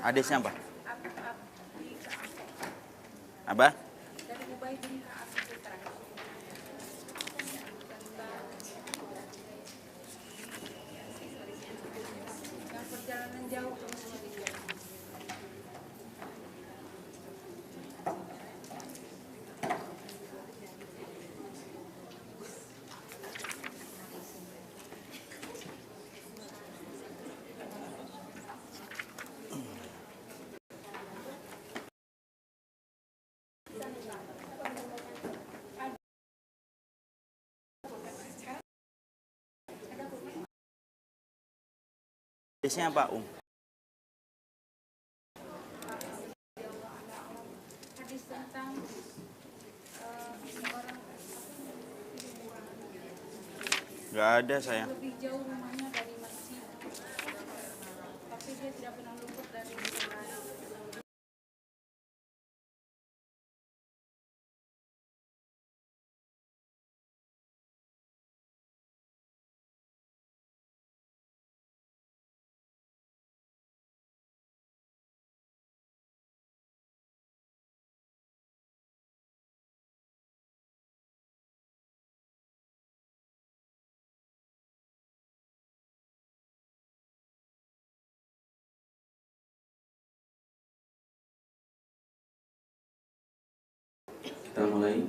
Hadisnya apa? Apa? Dari Ubay bin Ka'ab itu terakhir. Yang perjalanan jauh ke masjid. Hadisnya apa, Hadis tentang seorang Gak ada saya. lebih jauh rumahnya dari masjid, tapi dia tidak pernah luput dari sholat. Kita mulai.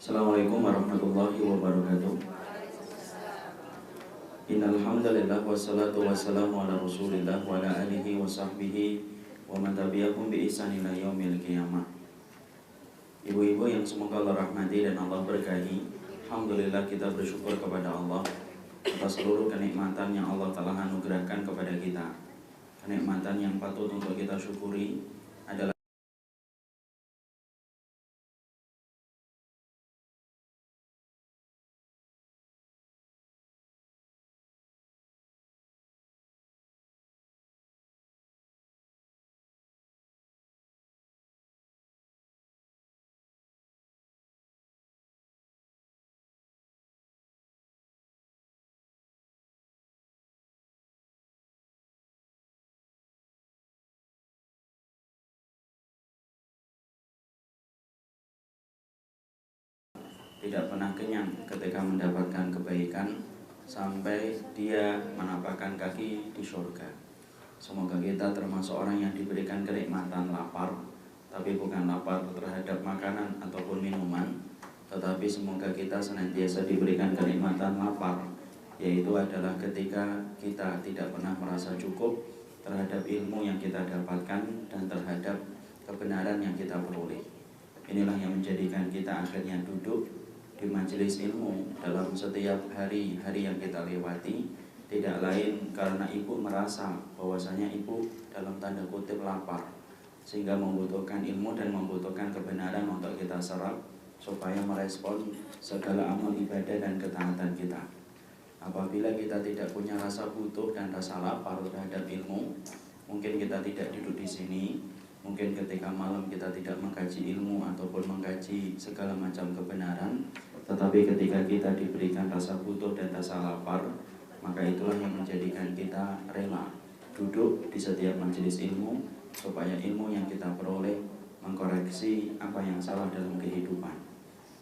Assalamualaikum warahmatullahi wabarakatuh. Innal hamdalillah wassalatu wassalamu ala Rasulillah wa ala alihi wa sahbihi wa man tabi'ahum bi ihsan ila yaumil qiyamah. Ibu-ibu yang semoga Allah rahmati dan Allah berkahi, alhamdulillah kita bersyukur kepada Allah atas seluruh kenikmatan yang Allah telah anugerahkan kepada kita. Kenikmatan yang patut untuk kita syukuri adalah tidak pernah kenyang ketika mendapatkan kebaikan sampai dia menapakkan kaki di surga. Semoga kita termasuk orang yang diberikan kenikmatan lapar, tapi bukan lapar terhadap makanan ataupun minuman, tetapi semoga kita senantiasa diberikan kenikmatan lapar, yaitu adalah ketika kita tidak pernah merasa cukup terhadap ilmu yang kita dapatkan dan terhadap kebenaran yang kita peroleh. Inilah yang menjadikan kita akhirnya duduk di majelis ilmu dalam setiap hari-hari yang kita lewati, tidak lain karena ibu merasa bahwasanya ibu dalam tanda kutip lapar, sehingga membutuhkan ilmu dan membutuhkan kebenaran untuk kita serap supaya merespon segala amal ibadah dan ketaatan kita. Apabila kita tidak punya rasa butuh dan rasa lapar terhadap ilmu, mungkin kita tidak duduk di sini. Mungkin ketika malam kita tidak mengkaji ilmu ataupun mengkaji segala macam kebenaran, tetapi ketika kita diberikan rasa butuh dan rasa lapar, maka itulah yang menjadikan kita rela duduk di setiap majelis ilmu, supaya ilmu yang kita peroleh mengkoreksi apa yang salah dalam kehidupan.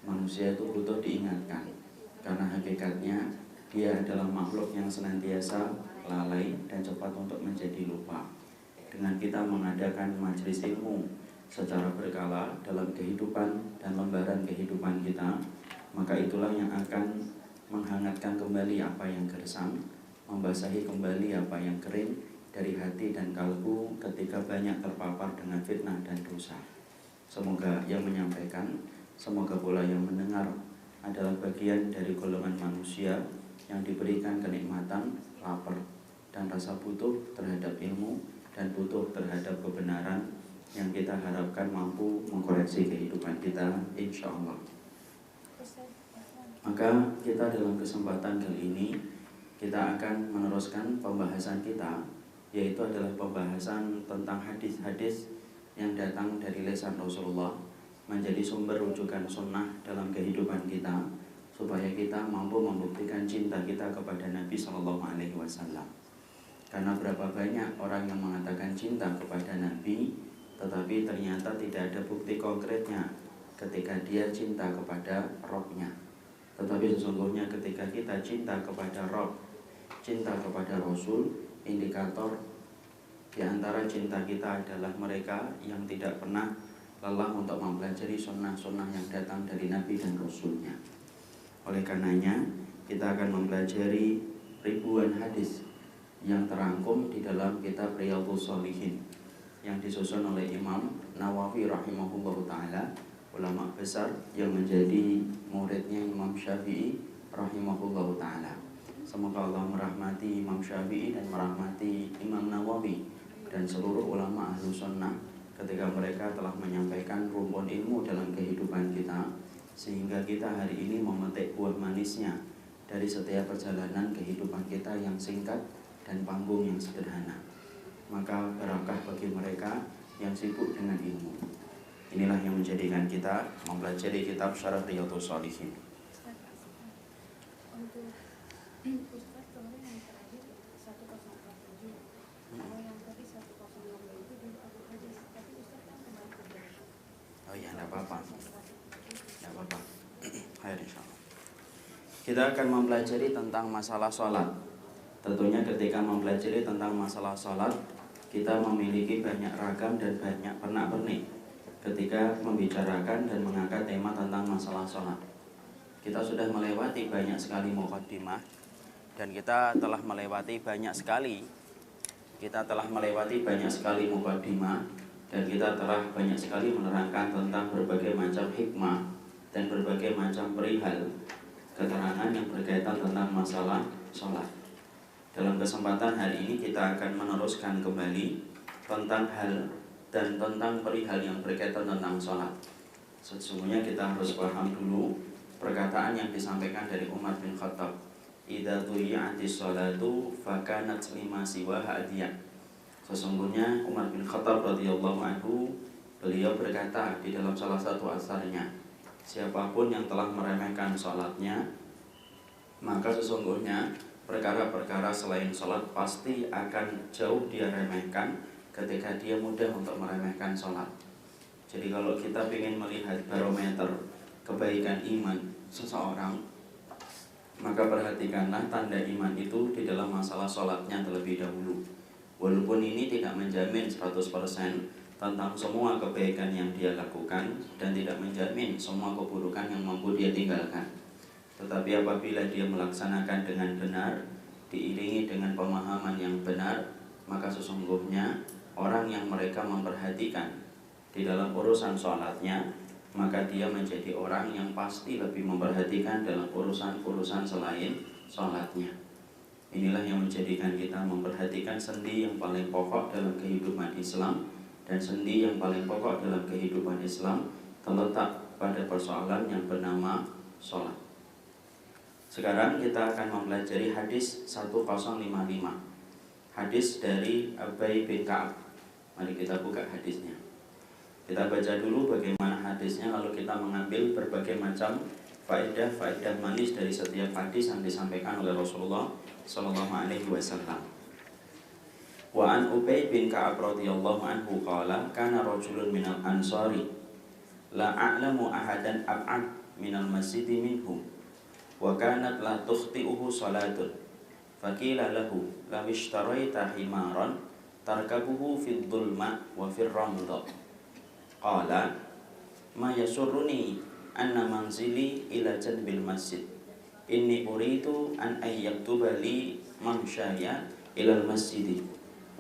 Manusia itu butuh diingatkan, karena hakikatnya dia adalah makhluk yang senantiasa lalai dan cepat untuk menjadi lupa. Dengan kita mengadakan majelis ilmu secara berkala dalam kehidupan dan lembaran kehidupan kita, maka itulah yang akan menghangatkan kembali apa yang gersang, membasahi kembali apa yang kering dari hati dan kalbu ketika banyak terpapar dengan fitnah dan dosa. Semoga yang menyampaikan, semoga pula yang mendengar adalah bagian dari golongan manusia yang diberikan kenikmatan lapar dan rasa butuh terhadap ilmu dan butuh terhadap kebenaran yang kita harapkan mampu mengkoreksi kehidupan kita, insya Allah. Maka kita dalam kesempatan kali ini kita akan meneruskan pembahasan kita, yaitu adalah pembahasan tentang hadis-hadis yang datang dari lisan Rasulullah, menjadi sumber rujukan sunnah dalam kehidupan kita, supaya kita mampu membuktikan cinta kita kepada Nabi SAW. Karena berapa banyak orang yang mengatakan cinta kepada Nabi, tetapi ternyata tidak ada bukti konkretnya ketika dia cinta kepada Robnya. Tetapi sesungguhnya ketika kita cinta kepada Rob, cinta kepada Rasul, indikator di antara cinta kita adalah mereka yang tidak pernah lelah untuk mempelajari sunnah-sunnah yang datang dari Nabi dan Rasulnya. Oleh karenanya, kita akan mempelajari ribuan hadis yang terangkum di dalam kitab Riyadhus Shalihin yang disusun oleh Imam Nawawi rahimahullahu ta'ala, ulama besar yang menjadi muridnya Imam Syafi'i rahimahullahu ta'ala. Semoga Allah merahmati Imam Syafi'i dan merahmati Imam Nawawi dan seluruh ulama ahlu sunnah ketika mereka telah menyampaikan rumpun ilmu dalam kehidupan kita, sehingga kita hari ini memetik buah manisnya dari setiap perjalanan kehidupan kita yang singkat dan panggung yang sederhana. Maka barakah bagi mereka yang sibuk dengan ilmu. Inilah yang menjadikan kita mempelajari kitab Syarah Riyadhus Shalihin. Untuk Ustaz kemarin yang terakhir 1047, kalau yang tadi 1062 itu dulu aku hadis, tapi Ustaz kan kemarin berapa? Oh ya, tidak apa-apa. Tidak apa-apa. Ayo insyaallah. Kita akan mempelajari tentang masalah sholat. Tentunya ketika mempelajari tentang masalah sholat, kita memiliki banyak ragam dan banyak pernak-pernik ketika membicarakan dan mengangkat tema tentang masalah sholat. Kita sudah melewati banyak sekali muqaddimah dan kita telah melewati banyak sekali muqaddimah dan kita telah banyak sekali menerangkan tentang berbagai macam hikmah dan berbagai macam perihal keterangan yang berkaitan tentang masalah sholat. Dalam kesempatan hari ini kita akan meneruskan kembali tentang hal dan tentang perihal yang berkaitan tentang sholat. Sesungguhnya kita harus paham dulu perkataan yang disampaikan dari Umar bin Khattab, idza tuyi'atis sholatu fakanat lima siwaha adiyah. Sesungguhnya Umar bin Khattab radhiyallahu anhu, beliau berkata di dalam salah satu asarnya, siapapun yang telah meremehkan sholatnya, maka sesungguhnya perkara-perkara selain sholat pasti akan jauh dia remehkan ketika dia mudah untuk meremehkan sholat. Jadi kalau kita ingin melihat barometer kebaikan iman seseorang, maka perhatikanlah tanda iman itu di dalam masalah sholatnya terlebih dahulu. Walaupun ini tidak menjamin 100% tentang semua kebaikan yang dia lakukan dan tidak menjamin semua keburukan yang mampu dia tinggalkan. Tetapi apabila dia melaksanakan dengan benar, diiringi dengan pemahaman yang benar, maka sesungguhnya orang yang mereka memperhatikan di dalam urusan sholatnya, maka dia menjadi orang yang pasti lebih memperhatikan dalam urusan-urusan selain sholatnya. Inilah yang menjadikan kita memperhatikan sendi yang paling pokok dalam kehidupan Islam, dan sendi yang paling pokok dalam kehidupan Islam terletak pada persoalan yang bernama sholat. Sekarang kita akan mempelajari hadis 1055. Hadis dari Ubay bin Ka'ab. Mari kita buka hadisnya. Kita baca dulu bagaimana hadisnya, lalu kita mengambil berbagai macam faedah manis dari setiap hadis yang disampaikan oleh Rasulullah sallallahu alaihi wasallam. Wa an Ubay bin Ka'ab radhiyallahu anhu qala kana rajulun minal ansari la a'lamu ahadan ab'ad minal masjidi minhum wa kanat la tukhti'uhu salatun faqila lahu law ishtaraita himaran tarkabuhu fid dhulma wa fir ramda qala ma yasurruni anna manzili ila janbil masjid inni uridu an ayyaktuba li mansyaya ilal masjidi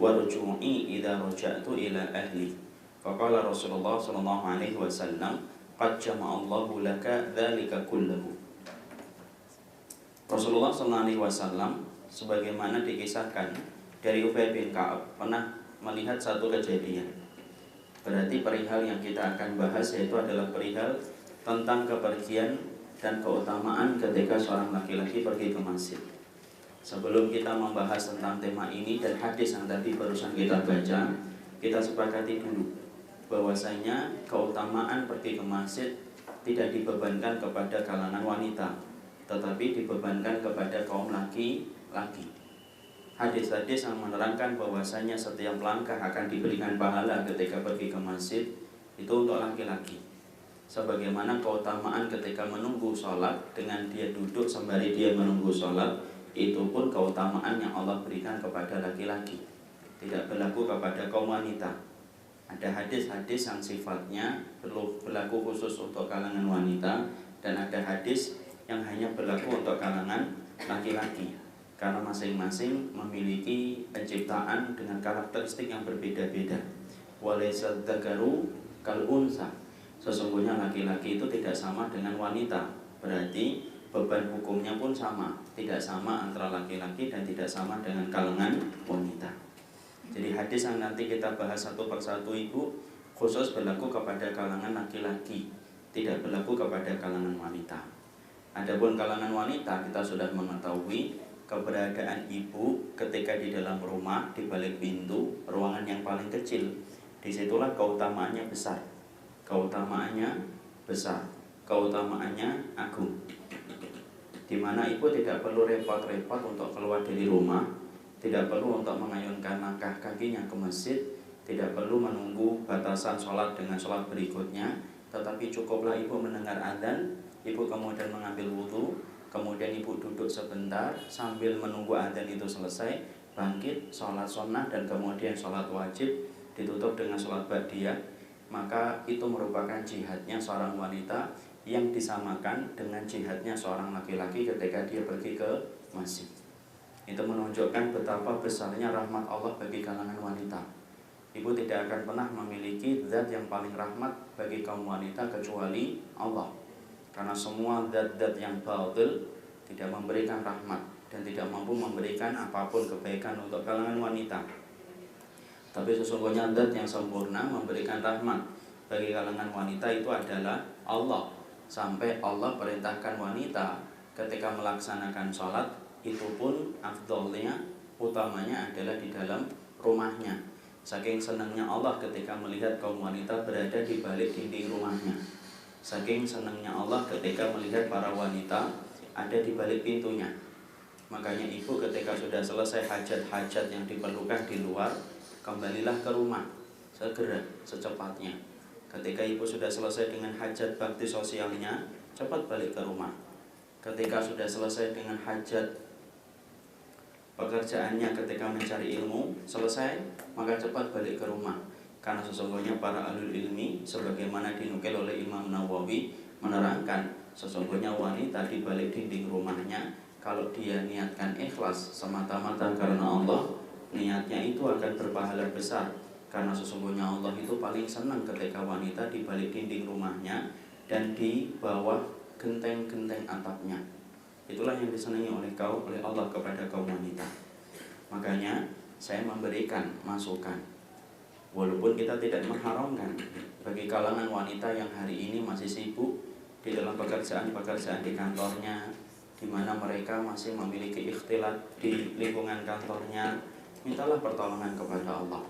wa ruju'i idza raja'tu ila ahli. Faqala Rasulullah sallallahu alaihi wasallam qad jama'allahu laka dzalika kullahu. Rasulullah sallallahu alaihi wasallam sebagaimana dikisahkan dari Ubay bin Ka'ab pernah melihat satu kejadian. Berarti perihal yang kita akan bahas yaitu adalah perihal tentang kepergian dan keutamaan ketika seorang laki-laki pergi ke masjid. Sebelum kita membahas tentang tema ini dan hadis yang tadi barusan kita baca, kita sepakati dulu bahwasanya keutamaan pergi ke masjid tidak dibebankan kepada kalangan wanita, tetapi dibebankan kepada kaum laki-laki. hadis-hadis yang menerangkan bahwasanya setiap langkah akan diberikan pahala ketika pergi ke masjid itu untuk laki-laki. Sebagaimana keutamaan ketika menunggu sholat dengan dia duduk sembari dia menunggu sholat, itu pun keutamaan yang Allah berikan kepada laki-laki, tidak berlaku kepada kaum wanita. Ada hadis-hadis yang sifatnya berlaku khusus untuk kalangan wanita, dan ada hadis yang hanya berlaku untuk kalangan laki-laki, karena masing-masing memiliki penciptaan dengan karakteristik yang berbeda-beda. Walaysa dzakaru kal unsa. Sesungguhnya laki-laki itu tidak sama dengan wanita. Berarti beban hukumnya pun sama, tidak sama antara laki-laki dan tidak sama dengan kalangan wanita. Jadi hadis yang nanti kita bahas satu persatu itu khusus berlaku kepada kalangan laki-laki, tidak berlaku kepada kalangan wanita. Adapun kalangan wanita, kita sudah mengetahui keberadaan ibu ketika di dalam rumah, di balik pintu, ruangan yang paling kecil. Disitulah keutamaannya besar, keutamaannya besar, keutamaannya agung. Di mana ibu tidak perlu repot-repot untuk keluar dari rumah, tidak perlu untuk mengayunkan langkah kakinya ke masjid, tidak perlu menunggu batasan sholat dengan sholat berikutnya, tetapi cukuplah ibu mendengar adzan, ibu kemudian mengambil wudhu, kemudian ibu duduk sebentar sambil menunggu adzan itu selesai, bangkit, sholat sunnah dan kemudian sholat wajib, ditutup dengan sholat ba'diyah. Maka itu merupakan jihadnya seorang wanita yang disamakan dengan jihadnya seorang laki-laki ketika dia pergi ke masjid. Itu menunjukkan betapa besarnya rahmat Allah bagi kalangan wanita. Ibu tidak akan pernah memiliki zat yang paling rahmat bagi kaum wanita kecuali Allah. Karena semua zat-zat yang batil tidak memberikan rahmat dan tidak mampu memberikan apapun kebaikan untuk kalangan wanita. Tapi sesungguhnya zat yang sempurna memberikan rahmat bagi kalangan wanita itu adalah Allah. Sampai Allah perintahkan wanita ketika melaksanakan sholat, itu pun afdolnya, utamanya adalah di dalam rumahnya. Saking senangnya Allah ketika melihat kaum wanita berada di balik dinding rumahnya. Saking senangnya Allah ketika melihat para wanita ada di balik pintunya. Makanya ibu ketika sudah selesai hajat-hajat yang diperlukan di luar, kembalilah ke rumah segera, secepatnya. Ketika ibu sudah selesai dengan hajat bakti sosialnya, cepat balik ke rumah. Ketika sudah selesai dengan hajat pekerjaannya ketika mencari ilmu selesai, maka cepat balik ke rumah. Karena sesungguhnya para ahlul ilmi sebagaimana dinukil oleh Imam Nawawi menerangkan, sesungguhnya wanita di balik dinding rumahnya, kalau dia niatkan ikhlas semata-mata karena Allah, niatnya itu akan berpahala besar. Karena sesungguhnya Allah itu paling senang ketika wanita di balik dinding rumahnya dan di bawah genteng-genteng atapnya. Itulah yang disenangi oleh Allah kepada kaum wanita. Makanya saya memberikan masukan, walaupun kita tidak mengharamkan bagi kalangan wanita yang hari ini masih sibuk di dalam pekerjaan-pekerjaan di kantornya, di mana mereka masih memiliki ikhtilat di lingkungan kantornya, mintalah pertolongan kepada Allah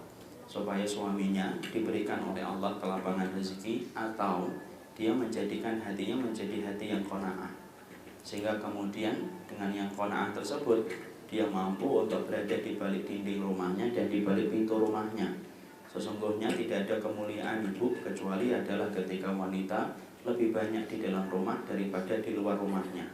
supaya suaminya diberikan oleh Allah kelapangan rezeki, atau dia menjadikan hatinya menjadi hati yang qanaah, sehingga kemudian dengan yang qanaah tersebut dia mampu untuk berada di balik dinding rumahnya dan di balik pintu rumahnya. Sesungguhnya tidak ada kemuliaan ibu kecuali adalah ketika wanita lebih banyak di dalam rumah daripada di luar rumahnya.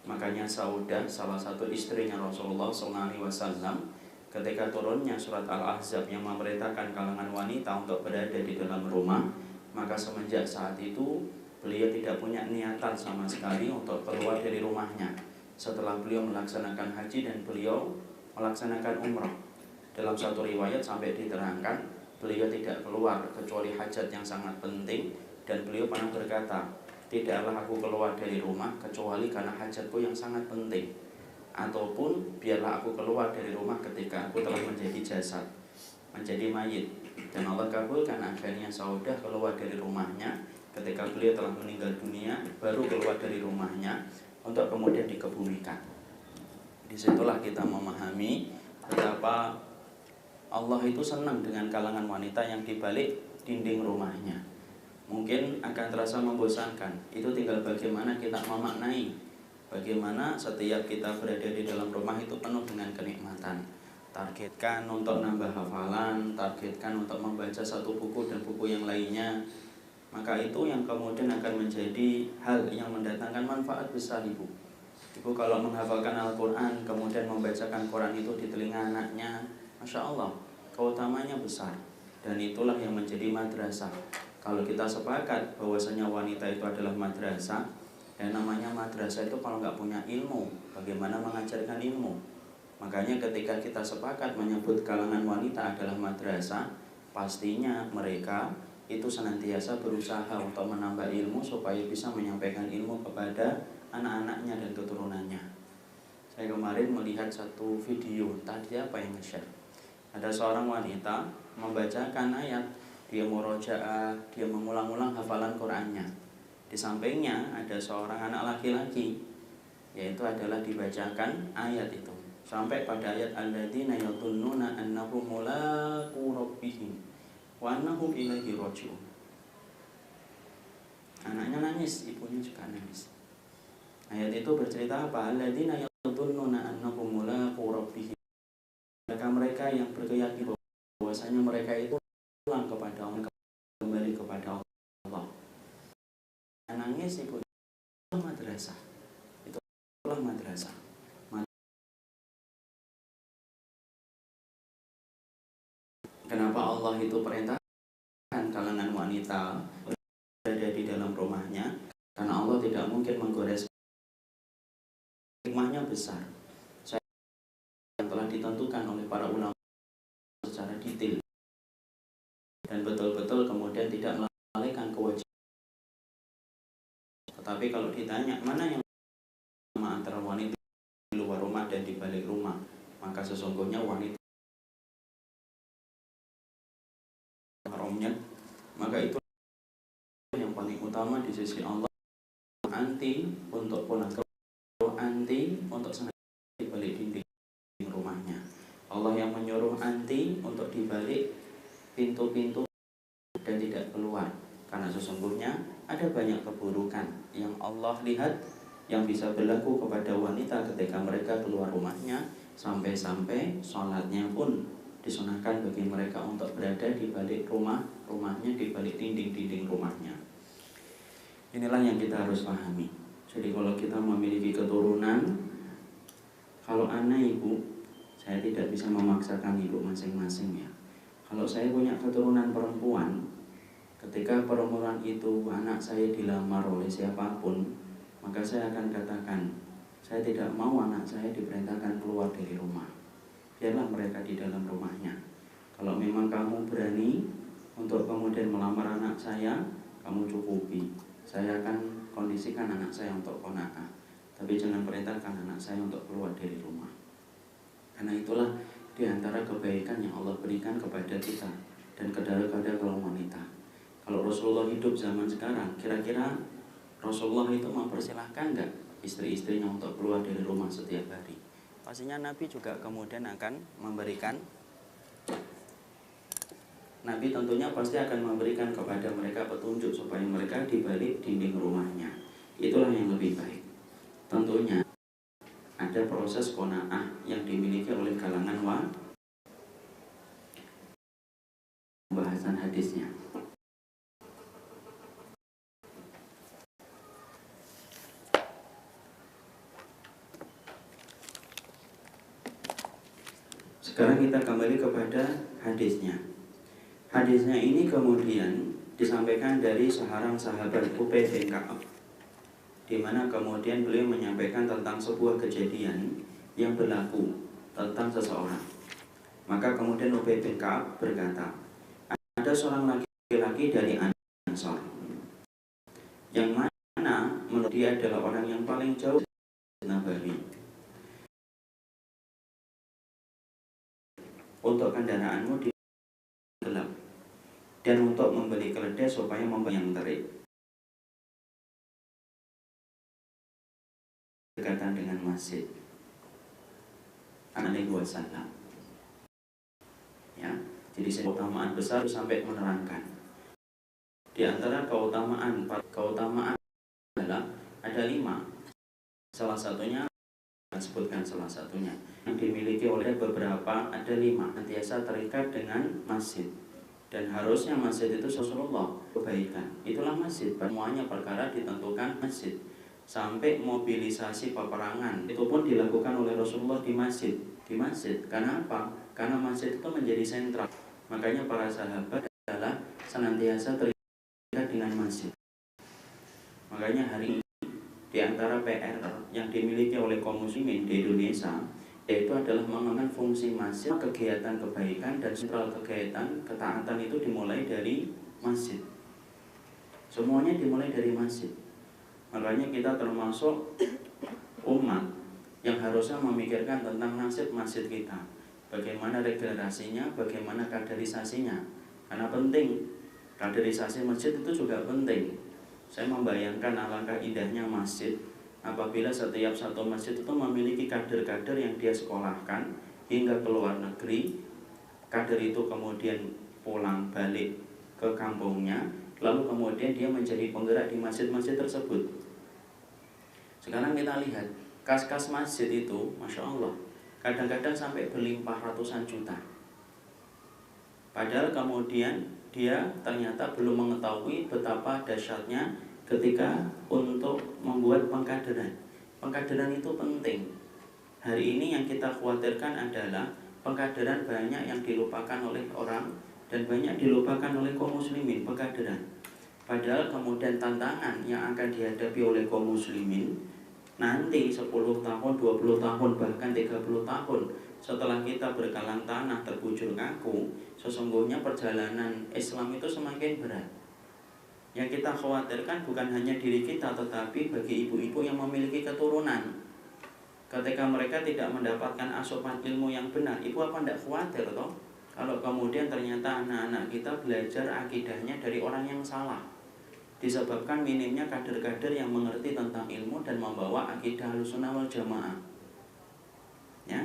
Makanya Saudah, salah satu istrinya Rasulullah SAW, ketika turunnya surat Al-Ahzab yang memerintahkan kalangan wanita untuk berada di dalam rumah, maka semenjak saat itu beliau tidak punya niatan sama sekali untuk keluar dari rumahnya setelah beliau melaksanakan haji dan beliau melaksanakan umrah. Dalam satu riwayat sampai diterangkan beliau tidak keluar kecuali hajat yang sangat penting, dan beliau pernah berkata, tidaklah aku keluar dari rumah kecuali karena hajatku yang sangat penting, ataupun biarlah aku keluar dari rumah ketika aku telah menjadi jasad, menjadi mayit. Dan Allah kabulkan, akhirnya Saudah keluar dari rumahnya ketika beliau telah meninggal dunia, baru keluar dari rumahnya untuk kemudian dikebumikan. Disitulah kita memahami betapa Allah itu senang dengan kalangan wanita yang dibalik dinding rumahnya. Mungkin akan terasa membosankan, itu tinggal bagaimana kita memaknai, bagaimana setiap kita berada di dalam rumah itu penuh dengan kenikmatan. targetkan untuk nambah hafalan, targetkan untuk membaca satu buku dan buku yang lainnya, maka itu yang kemudian akan menjadi hal yang mendatangkan manfaat besar ibu. Ibu kalau menghafalkan Al-Quran, kemudian membacakan Quran itu di telinga anaknya, Masya Allah, keutamanya besar. Dan itulah yang menjadi madrasah. Kalau kita sepakat bahwasanya wanita itu adalah madrasah, yang namanya madrasah itu kalau nggak punya ilmu, bagaimana mengajarkan ilmu? Makanya ketika kita sepakat menyebut kalangan wanita adalah madrasah, pastinya mereka itu senantiasa berusaha untuk menambah ilmu supaya bisa menyampaikan ilmu kepada anak-anaknya dan keturunannya. Saya kemarin melihat satu video, tadi apa yang nge-share? Ada seorang wanita membacakan ayat, dia murojaah, dia mengulang-ulang hafalan Qur'annya. Di sampingnya ada seorang anak laki-laki, yaitu adalah dibacakan ayat itu sampai pada ayat alladzina yadhunnuna annahum mulaqu rabbihim wa annahum ilaihi raji'un. Anaknya nangis, ibunya juga nangis. Ayat itu bercerita apa? Alladzina yadhunnuna annahum mulaqu rabbihim. Mereka yang berkeyakinan bahwasanya mereka itu pulang kepada Allah, kembali kepada Allah. Nangis ibu, itu madrasah. Itulah madrasah. Kenapa Allah itu perintahkan kalangan wanita berada di dalam rumahnya? Karena Allah tidak mungkin menggores. Hikmahnya besar. Yang telah ditentukan oleh para ulama secara detail dan betul-betul kemudian tidak melalaikan kewajiban. Tetapi kalau ditanya mana yang sama antara wanita di luar rumah dan di balik rumah, maka sesungguhnya wanita haramnya, maka itu yang paling utama di sisi Allah. Anti untuk ponakan, anti untuk sengaja di balik dinding rumahnya. Allah yang menyuruh anti untuk dibalik pintu-pintu dan tidak keluar, karena sesungguhnya ada banyak keburukan yang Allah lihat yang bisa berlaku kepada wanita ketika mereka keluar rumahnya, sampai-sampai sholatnya pun disunahkan bagi mereka untuk berada di balik rumahnya, di balik dinding-dinding rumahnya. Inilah yang kita harus pahami. Jadi kalau kita memiliki keturunan, kalau anak ibu, saya tidak bisa memaksakan ibu masing-masing ya. Kalau saya punya keturunan perempuan, ketika perempuan itu anak saya dilamar oleh siapapun, maka saya akan katakan, saya tidak mau anak saya diperintahkan keluar dari rumah. Biarlah mereka di dalam rumahnya. Kalau memang kamu berani untuk kemudian melamar anak saya, kamu cukupi. Saya akan kondisikan anak saya untuk qanaah. Tapi jangan perintahkan anak saya untuk keluar dari rumah. Karena itulah di antara kebaikan yang Allah berikan kepada kita dan kepada kaum wanita. Kalau Rasulullah hidup zaman sekarang, kira-kira Rasulullah itu mempersilahkan enggak istri-istrinya untuk keluar dari rumah setiap hari? Pastinya Nabi juga kemudian akan memberikan, Nabi tentunya pasti akan memberikan kepada mereka petunjuk supaya mereka di balik dinding rumahnya. Itulah yang lebih baik. Tentunya ada proses qanaah yang dimiliki oleh kalangan pembahasan hadisnya. Sekarang kita kembali kepada hadisnya. Hadisnya ini kemudian disampaikan dari seorang sahabat Ubay bin Ka'ab, di mana kemudian beliau menyampaikan tentang sebuah kejadian yang berlaku tentang seseorang. Maka kemudian Ubay bin Ka'ab berkata, ada seorang laki-laki dari Ansor yang mana menurut dia adalah orang yang paling jauh Nabawi. Untuk kendaraanmu di gelap dan untuk membeli keledai supaya membayar yang terik. Dekatan dengan masjid. Alaihi wasallam. Ya, jadi keutamaan besar sampai menerangkan. Di antara keutamaan adalah ada 5. Salah satunya sebutkan salah satunya. Yang dimiliki oleh beberapa, ada 5, senantiasa terikat dengan masjid. Dan harusnya masjid itu Rasulullah kebaikan. Itulah masjid. Semuanya perkara ditentukan masjid. Sampai mobilisasi peperangan itu pun dilakukan oleh Rasulullah di masjid. Di masjid. Karena apa? Karena masjid itu menjadi sentral. Makanya para sahabat adalah senantiasa terikat dengan masjid. Makanya hari ini di antara PR yang dimiliki oleh kaum muslimin di Indonesia yaitu adalah mengemban fungsi masjid. Kegiatan kebaikan dan sentral kegiatan ketaatan itu dimulai dari masjid. Semuanya dimulai dari masjid. Makanya kita termasuk umat yang harusnya memikirkan tentang nasib masjid kita. Bagaimana regenerasinya, bagaimana kaderisasinya. Karena penting, kaderisasi masjid itu juga penting. Saya membayangkan alangkah indahnya masjid apabila setiap satu masjid itu memiliki kader-kader yang dia sekolahkan hingga ke luar negeri. Kader itu kemudian pulang balik ke kampungnya, lalu kemudian dia menjadi penggerak di masjid-masjid tersebut. Sekarang kita lihat kas-kas masjid itu, Masya Allah, kadang-kadang sampai berlimpah ratusan juta. Padahal kemudian dia ternyata belum mengetahui betapa dahsyatnya ketika untuk membuat pengkaderan. Pengkaderan itu penting. Hari ini yang kita khawatirkan adalah pengkaderan banyak yang dilupakan oleh orang dan banyak dilupakan oleh kaum muslimin, pengkaderan. Padahal kemudian tantangan yang akan dihadapi oleh kaum muslimin nanti 10 tahun, 20 tahun, bahkan 30 tahun setelah kita berkalang tanah terbujur kaku, sesungguhnya perjalanan Islam itu semakin berat. Yang kita khawatirkan bukan hanya diri kita, tetapi bagi ibu-ibu yang memiliki keturunan. Ketika mereka tidak mendapatkan asupan ilmu yang benar, ibu apa tidak khawatir toh? Kalau kemudian ternyata anak-anak kita belajar akidahnya dari orang yang salah, disebabkan minimnya kader-kader yang mengerti tentang ilmu dan membawa akidah Ahlussunnah wal Jamaah. Ya,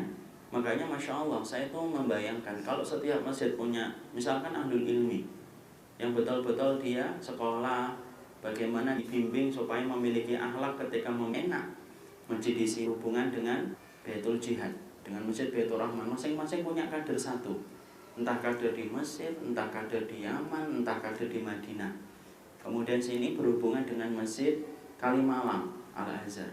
makanya Masya Allah, saya tuh membayangkan kalau setiap masjid punya misalkan ahlul ilmi yang betul-betul dia sekolah bagaimana dibimbing supaya memiliki akhlak ketika enak. Masjid isi hubungan dengan Baitul Jihad, dengan Masjid Baitur Rahman, masing-masing punya kader satu. Entah kader di Mesir, entah kader di Yaman, entah kader di Madinah. Kemudian sini berhubungan dengan Masjid Kalimalang Al-Azhar.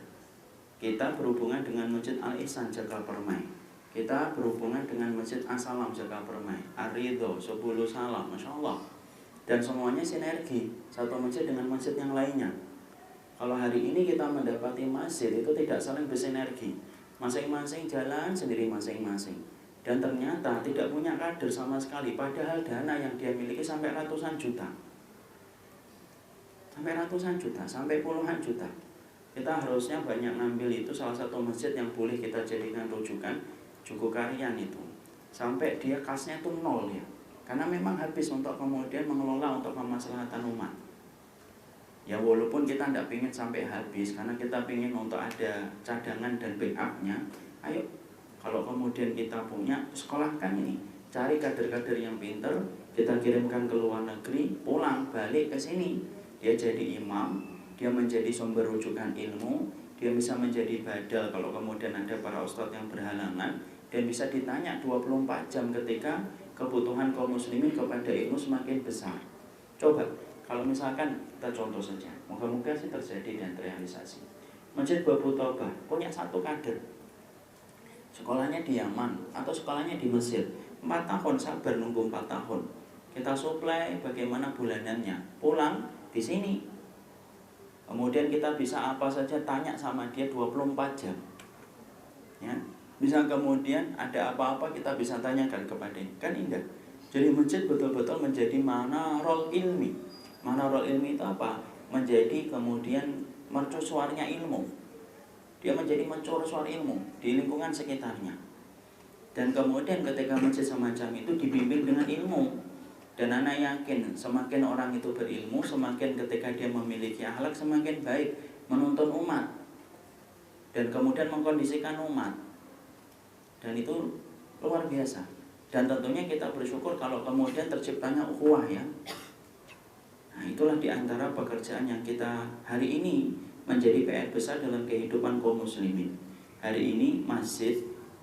Kita berhubungan dengan Masjid Al-Ihsan Jakarta Permai. Kita berhubungan dengan Masjid As-Salam Jakarta Permai. Ar-Ridho, Subulus Salam, Masya Allah. Dan semuanya sinergi, satu masjid dengan masjid yang lainnya. Kalau hari ini kita mendapati masjid itu tidak saling bersinergi, masing-masing jalan sendiri masing-masing, dan ternyata tidak punya kader sama sekali, padahal dana yang dia miliki sampai ratusan juta. Sampai ratusan juta, sampai puluhan juta. Kita harusnya banyak ngambil itu. Salah satu masjid yang boleh kita jadikan rujukan Jogokarian itu, sampai dia kasnya itu 0 ya, karena memang habis untuk kemudian mengelola untuk kemaslahatan umat. Ya walaupun kita tidak ingin sampai habis, karena kita ingin untuk ada cadangan dan backupnya. Ayo, kalau kemudian kita punya, sekolahkan ini, cari kader-kader yang pinter, kita kirimkan ke luar negeri, pulang balik ke sini. Dia jadi imam, dia menjadi sumber rujukan ilmu, dia bisa menjadi badal kalau kemudian ada para ustadz yang berhalangan, dan bisa ditanya 24 jam ketika kebutuhan kaum muslimin kepada ilmu semakin besar. Coba, kalau misalkan kita contoh saja, moga-moga sih terjadi dan terrealisasi. Masjid Babut Tobah punya satu kader, sekolahnya di Yaman atau sekolahnya di Mesir, 4 tahun, sabar nunggu 4 tahun. Kita suplai bagaimana bulanannya, pulang di sini. Kemudian kita bisa apa saja tanya sama dia 24 jam. Ya, bisa kemudian ada apa-apa kita bisa tanyakan kepada dia. Kan indah. Jadi masjid betul-betul menjadi manarul ilmi. Manarul ilmi itu apa? Menjadi kemudian mercusuarnya ilmu. Dia menjadi mercusuar ilmu di lingkungan sekitarnya. Dan kemudian ketika masjid semacam itu dibimbing dengan ilmu. Dan anak yakin semakin orang itu berilmu, semakin ketika dia memiliki akhlak semakin baik menuntun umat dan kemudian mengkondisikan umat. Dan itu luar biasa. Dan tentunya kita bersyukur kalau kemudian terciptanya ukhuwah ya. Nah itulah diantara pekerjaan yang kita hari ini menjadi PR besar dalam kehidupan kaum muslimin. Hari ini masjid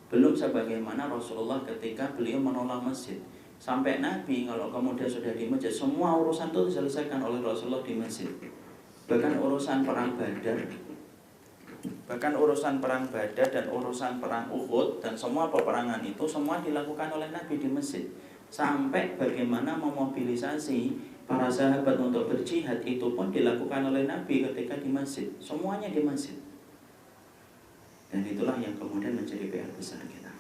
belum sebagaimana Rasulullah ketika beliau menolak masjid. Sampai Nabi kalau kemudian sudah di masjid, semua urusan itu diselesaikan oleh Rasulullah di masjid. Bahkan urusan perang Badar, dan urusan perang Uhud dan semua peperangan itu semua dilakukan oleh Nabi di masjid. Sampai bagaimana memobilisasi para sahabat untuk berjihad itu pun dilakukan oleh Nabi ketika di masjid. Semuanya di masjid. Dan itulah yang kemudian menjadi PR besar kita.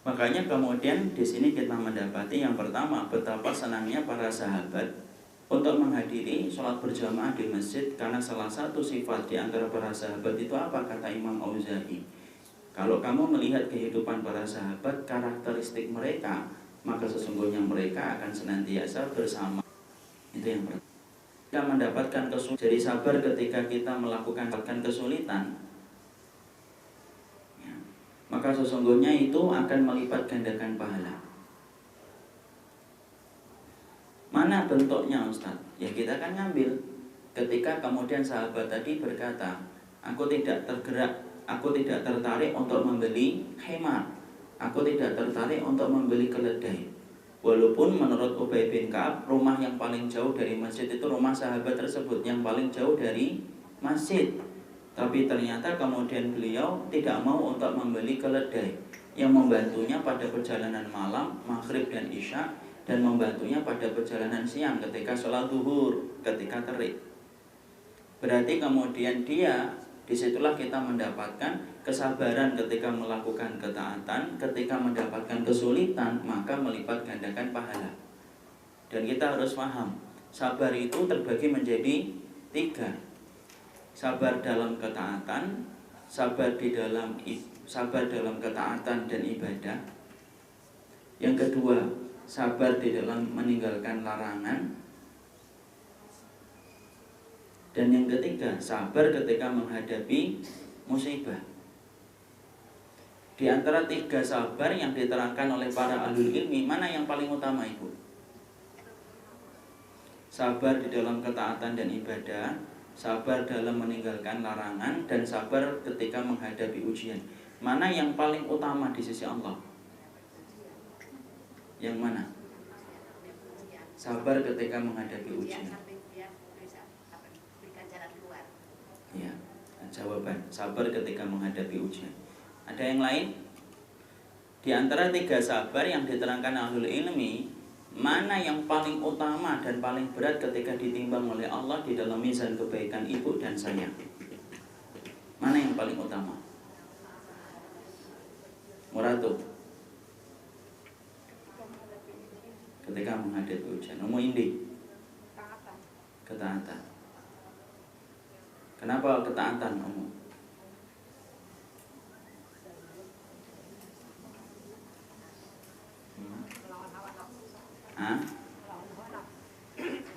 Makanya kemudian di sini kita mendapati yang pertama betapa senangnya para sahabat untuk menghadiri sholat berjamaah di masjid, karena salah satu sifat di antara para sahabat itu apa, kata Imam Auza'i? Kalau kamu melihat kehidupan para sahabat, karakteristik mereka, maka sesungguhnya mereka akan senantiasa bersama. Itu yang pertama. Kita mendapatkan kesulitan, jadi sabar ketika kita melakukan kesulitan, maka sesungguhnya itu akan melipat gandakan pahala. Mana bentuknya Ustaz? Ya kita akan ngambil. Ketika kemudian sahabat tadi berkata, aku tidak tertarik untuk membeli khemar, aku tidak tertarik untuk membeli keledai. Walaupun menurut Ubay bin Ka'ab, rumah yang paling jauh dari masjid itu rumah sahabat tersebut, yang paling jauh dari masjid. Tapi ternyata kemudian beliau tidak mau untuk membeli keledai, yang membantunya pada perjalanan malam, maghrib dan isya, dan membantunya pada perjalanan siang ketika sholat zuhur, ketika terik. Berarti kemudian disitulah kita mendapatkan kesabaran ketika melakukan ketaatan, ketika mendapatkan kesulitan, maka melipat gandakan pahala. Dan kita harus paham, sabar itu terbagi menjadi 3. Sabar dalam ketaatan, sabar dalam ketaatan dan ibadah. Yang kedua, sabar di dalam meninggalkan larangan. Dan yang ketiga, sabar ketika menghadapi musibah. Di antara 3 sabar yang diterangkan oleh para ahlul ilmi, mana yang paling utama Ibu? Sabar di dalam ketaatan dan ibadah, sabar dalam meninggalkan larangan, dan sabar ketika menghadapi ujian. Mana yang paling utama di sisi Allah? Yang mana? Sabar ketika menghadapi ujian. Ya, jawaban sabar ketika menghadapi ujian. Ada yang lain? Di antara 3 sabar yang diterangkan ahlul ilmi, mana yang paling utama dan paling berat ketika ditimbang oleh Allah di dalam mizan kebaikan ibu dan saya? Mana yang paling utama? Muratu. Ketika menghadapi ujian. Umu Indi. Ketaatan. Kenapa ketaatan, Umu?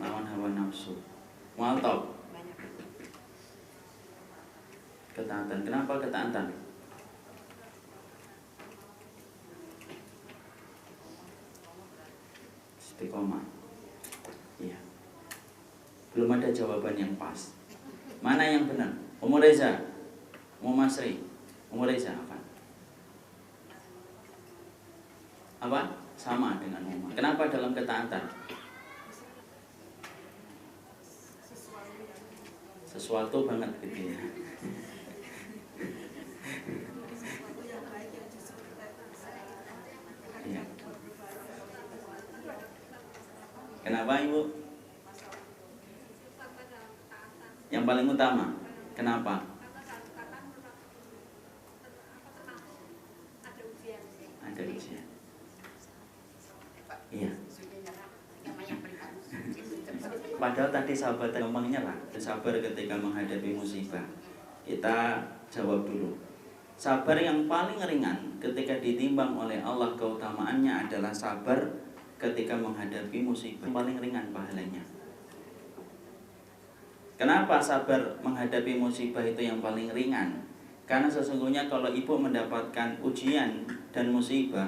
Lawan hawa nafsu. Mu'altab. Ketaatan. Kenapa ketaatan? Istiqomah. Iya. Belum ada jawaban yang pas. Mana yang benar? Umur Reza, Umur Masri, Umur Reza apa? Apa? Sama dengan Umar. Kenapa dalam ketaatan? Sesuatu banget gitu ya. Iya. Kenapa Ibu? Yang paling utama. Kenapa? Ada ujian. Iya. Padahal tadi sahabat ngomongnya lah, sabar ketika menghadapi musibah. Kita jawab dulu. Sabar yang paling ringan ketika ditimbang oleh Allah keutamaannya adalah sabar ketika menghadapi musibah. Paling ringan pahalanya. Kenapa sabar menghadapi musibah itu yang paling ringan? Karena sesungguhnya kalau ibu mendapatkan ujian dan musibah,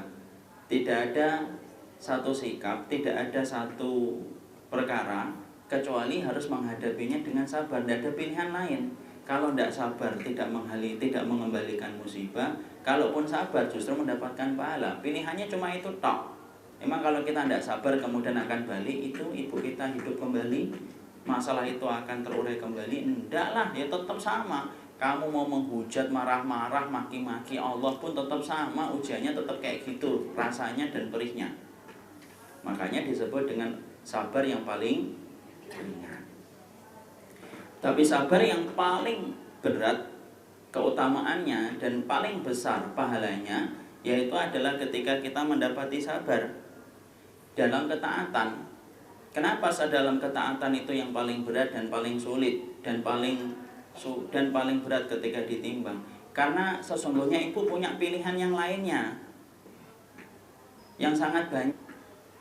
tidak ada satu sikap, tidak ada satu perkara kecuali harus menghadapinya dengan sabar. Tidak ada pilihan lain. Kalau tidak sabar, tidak mengembalikan musibah. Kalaupun sabar, justru mendapatkan pahala. Pilihannya cuma itu tok. Memang kalau kita tidak sabar kemudian akan balik, itu ibu kita hidup kembali, masalah itu akan terurai kembali. Enggak lah, ya tetap sama. Kamu mau menghujat, marah-marah, maki-maki Allah pun tetap sama, ujiannya tetap kayak gitu, rasanya dan perihnya. Makanya disebut dengan sabar yang paling ringan. Tapi sabar yang paling berat keutamaannya dan paling besar pahalanya, yaitu adalah ketika kita mendapati sabar dalam ketaatan. Kenapa dalam ketaatan itu yang paling berat dan paling sulit dan paling berat ketika ditimbang? Karena sesungguhnya ibu punya pilihan yang lainnya yang sangat banyak.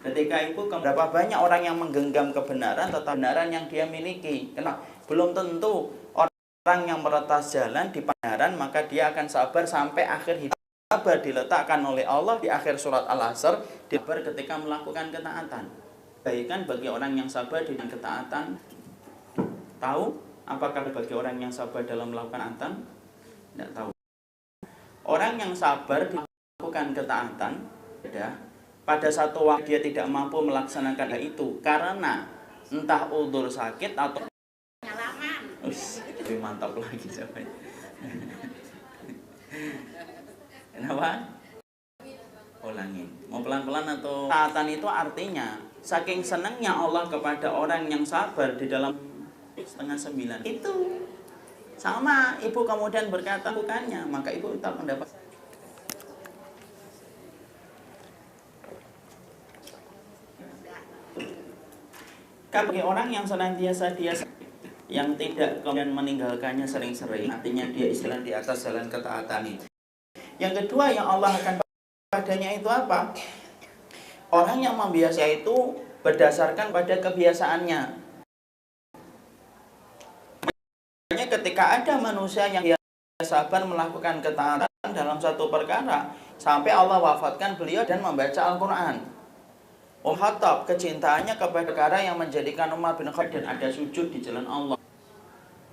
Ketika ibu, berapa banyak orang yang menggenggam kebenaran, tetapi kebenaran yang dia miliki. Kenapa? Belum tentu orang yang meretas jalan di kebenaran maka dia akan sabar sampai akhir hidup. Sabar diletakkan oleh Allah di akhir surat Al-Asr, sabar ketika melakukan ketaatan. Baikkan bagi orang yang sabar dengan ketaatan. Tahu apakah bagi orang yang sabar dalam melakukan ketaatan? Tidak tahu. Orang yang sabar melakukan ketaatan, pada satu waktu dia tidak mampu melaksanakan itu karena entah udzur sakit atau lebih mantap lagi jawabannya. Kenapa? Ulangin. Mau pelan-pelan atau ketaatan itu artinya saking senangnya Allah kepada orang yang sabar di dalam 8:30 itu sama ibu kemudian berkata bukannya, maka ibu tetap mendapat. Bagi orang yang senantiasa yang tidak kemudian meninggalkannya sering-sering, artinya dia istilah di atas jalan ketaatan itu. Yang kedua yang Allah akan padanya itu apa? Orang yang membiasa itu berdasarkan pada kebiasaannya. Makanya ketika ada manusia yang sabar melakukan ketaatan dalam satu perkara, sampai Allah wafatkan beliau dan membaca Al-Quran. Khattab kecintaannya kepada perkara yang menjadikan Umar bin Khattab dan ada sujud di jalan Allah.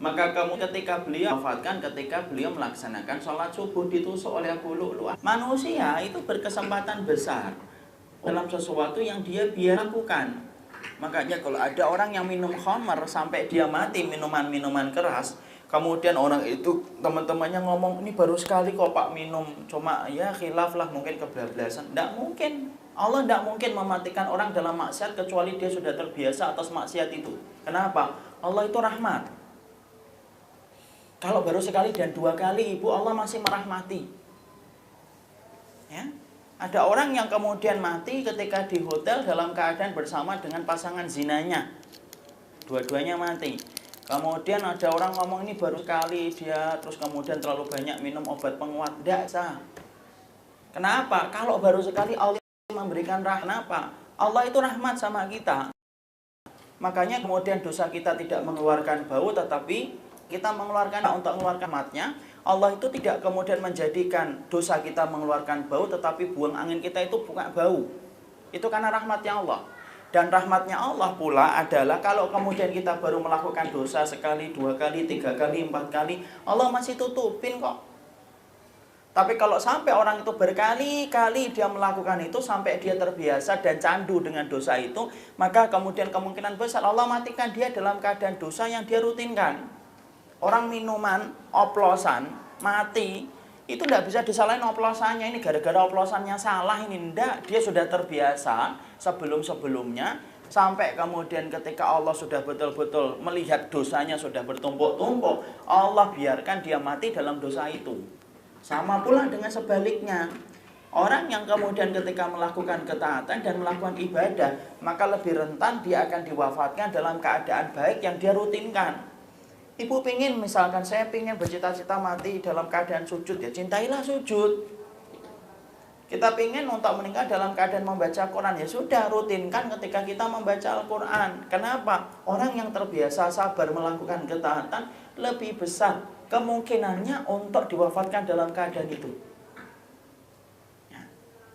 Maka kamu ketika beliau wafatkan, ketika beliau melaksanakan sholat subuh ditusuk oleh Abu Lu'lu'ah. Manusia itu berkesempatan besar dalam sesuatu yang dia biasa lakukan. Makanya kalau ada orang yang minum khamar sampai dia mati minuman-minuman keras, kemudian orang itu teman-temannya ngomong ini baru sekali kok Pak minum, cuma ya khilaf lah mungkin kebablasan. Tidak mungkin. Allah tidak mungkin mematikan orang dalam maksiat kecuali dia sudah terbiasa atas maksiat itu. Kenapa? Allah itu rahmat. Kalau baru sekali dan 2 kali ibu, Allah masih merahmati. Ya, ada orang yang kemudian mati ketika di hotel dalam keadaan bersama dengan pasangan zinanya. Dua-duanya mati. Kemudian ada orang ngomong ini baru sekali dia, terus kemudian terlalu banyak minum obat penguat. Tidak sah. Kenapa? Kalau baru sekali Allah memberikan rahmat, apa? Allah itu rahmat sama kita. Makanya kemudian dosa kita tidak mengeluarkan bau, tetapi kita mengeluarkan untuk mengeluarkan rahmatnya. Allah itu tidak kemudian menjadikan dosa kita mengeluarkan bau, tetapi buang angin kita itu bukan bau. Itu karena rahmatnya Allah. Dan rahmatnya Allah pula adalah kalau kemudian kita baru melakukan dosa sekali, 2 kali, 3 kali, 4 kali, Allah masih tutupin kok. Tapi kalau sampai orang itu berkali-kali dia melakukan itu sampai dia terbiasa dan candu dengan dosa itu, maka kemudian kemungkinan besar Allah matikan dia dalam keadaan dosa yang dia rutinkan. Orang minuman, oplosan, mati, itu tidak bisa disalahin oplosannya. Ini gara-gara oplosannya salah, ini tidak. Dia sudah terbiasa sebelum-sebelumnya, sampai kemudian ketika Allah sudah betul-betul melihat dosanya sudah bertumpuk-tumpuk, Allah biarkan dia mati dalam dosa itu. Sama pula dengan sebaliknya. Orang yang kemudian ketika melakukan ketaatan dan melakukan ibadah, maka lebih rentan dia akan diwafatkan dalam keadaan baik yang dia rutinkan. Ibu pingin, misalkan saya pingin bercita-cita mati dalam keadaan sujud, ya cintailah sujud. Kita pingin untuk meninggal dalam keadaan membaca Quran, ya sudah rutinkan ketika kita membaca Al-Quran. Kenapa? Orang yang terbiasa sabar melakukan ketaatan lebih besar kemungkinannya untuk diwafatkan dalam keadaan itu. Ya,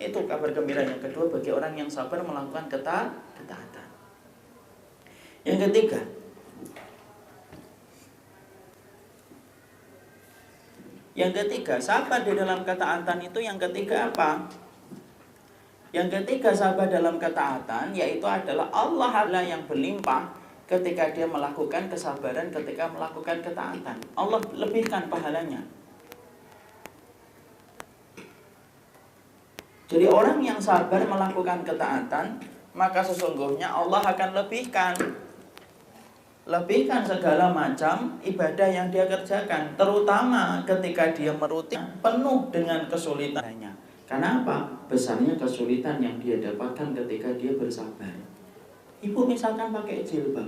itu kabar gembira yang kedua bagi orang yang sabar melakukan ketaatan. Yang ketiga, Yang ketiga, sabar di dalam ketaatan itu yang ketiga apa? Yang ketiga, sabar dalam ketaatan yaitu adalah Allah yang berlimpah ketika dia melakukan kesabaran, ketika melakukan ketaatan. Allah lebihkan pahalanya. Jadi orang yang sabar melakukan ketaatan, maka sesungguhnya Allah akan lebihkan segala macam ibadah yang dia kerjakan, terutama ketika dia merutin penuh dengan kesulitannya. Karena apa? Besarnya kesulitan yang dia dapatkan ketika dia bersabar. Ibu misalkan pakai jilbab,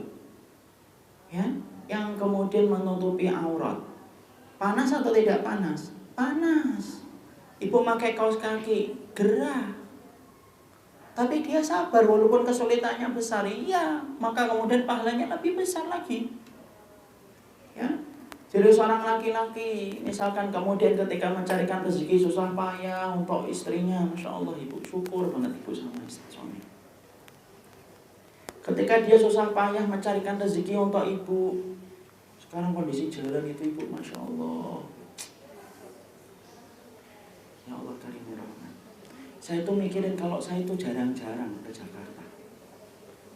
ya, yang kemudian menutupi aurat, panas atau tidak panas? Panas. Ibu pakai kaos kaki, gerah. Tapi dia sabar walaupun kesulitannya besar, iya, maka kemudian pahalanya lebih besar lagi. Ya. Jadi seorang laki-laki misalkan kemudian ketika mencarikan rezeki susah payah untuk istrinya, Masya Allah ibu, syukur banget ibu sama istri suami. Ketika dia susah payah mencarikan rezeki untuk ibu, sekarang kondisi jalan itu ibu, Masya Allah, ya Allah karimur rahman. Saya tuh mikirin kalau saya itu jarang-jarang ke Jakarta.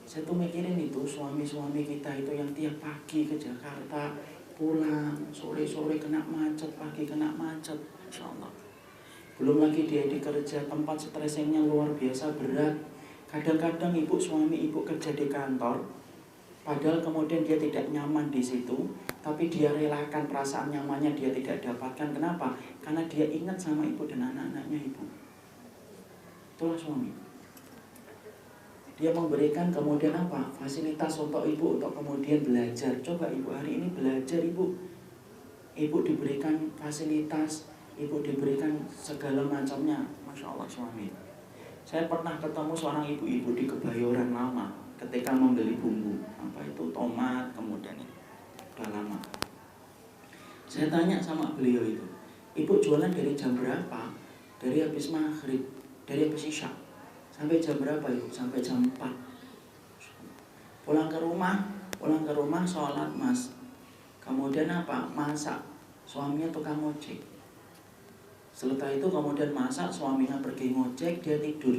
Saya tuh mikirin itu suami-suami kita itu yang tiap pagi ke Jakarta, pulang sore-sore kena macet, pagi kena macet, Masya Allah. Belum lagi dia di kerja, tempat stresingnya luar biasa berat. Kadang-kadang ibu suami ibu kerja di kantor, padahal kemudian dia tidak nyaman di situ, tapi dia relakan perasaan nyamannya dia tidak dapatkan. Kenapa? Karena dia ingat sama ibu dan anak-anaknya ibu. Itulah suami. Dia memberikan kemudian apa? Fasilitas untuk ibu untuk kemudian belajar. Coba ibu hari ini belajar ibu. Ibu diberikan fasilitas, ibu diberikan segala macamnya. Masya Allah suami. Saya pernah ketemu seorang ibu-ibu di Kebayoran Lama ketika membeli bumbu. Apa itu? Tomat kemudian itu. Udah lama. Saya tanya sama beliau itu, ibu jualan dari jam berapa? Dari habis maghrib, dari habis isya. Sampai jam berapa ibu? Sampai jam 4. Pulang ke rumah sholat mas. Kemudian apa? Masak. Suaminya tukang ngojek. Setelah itu kemudian masak, suaminya pergi ngojek, dia tidur.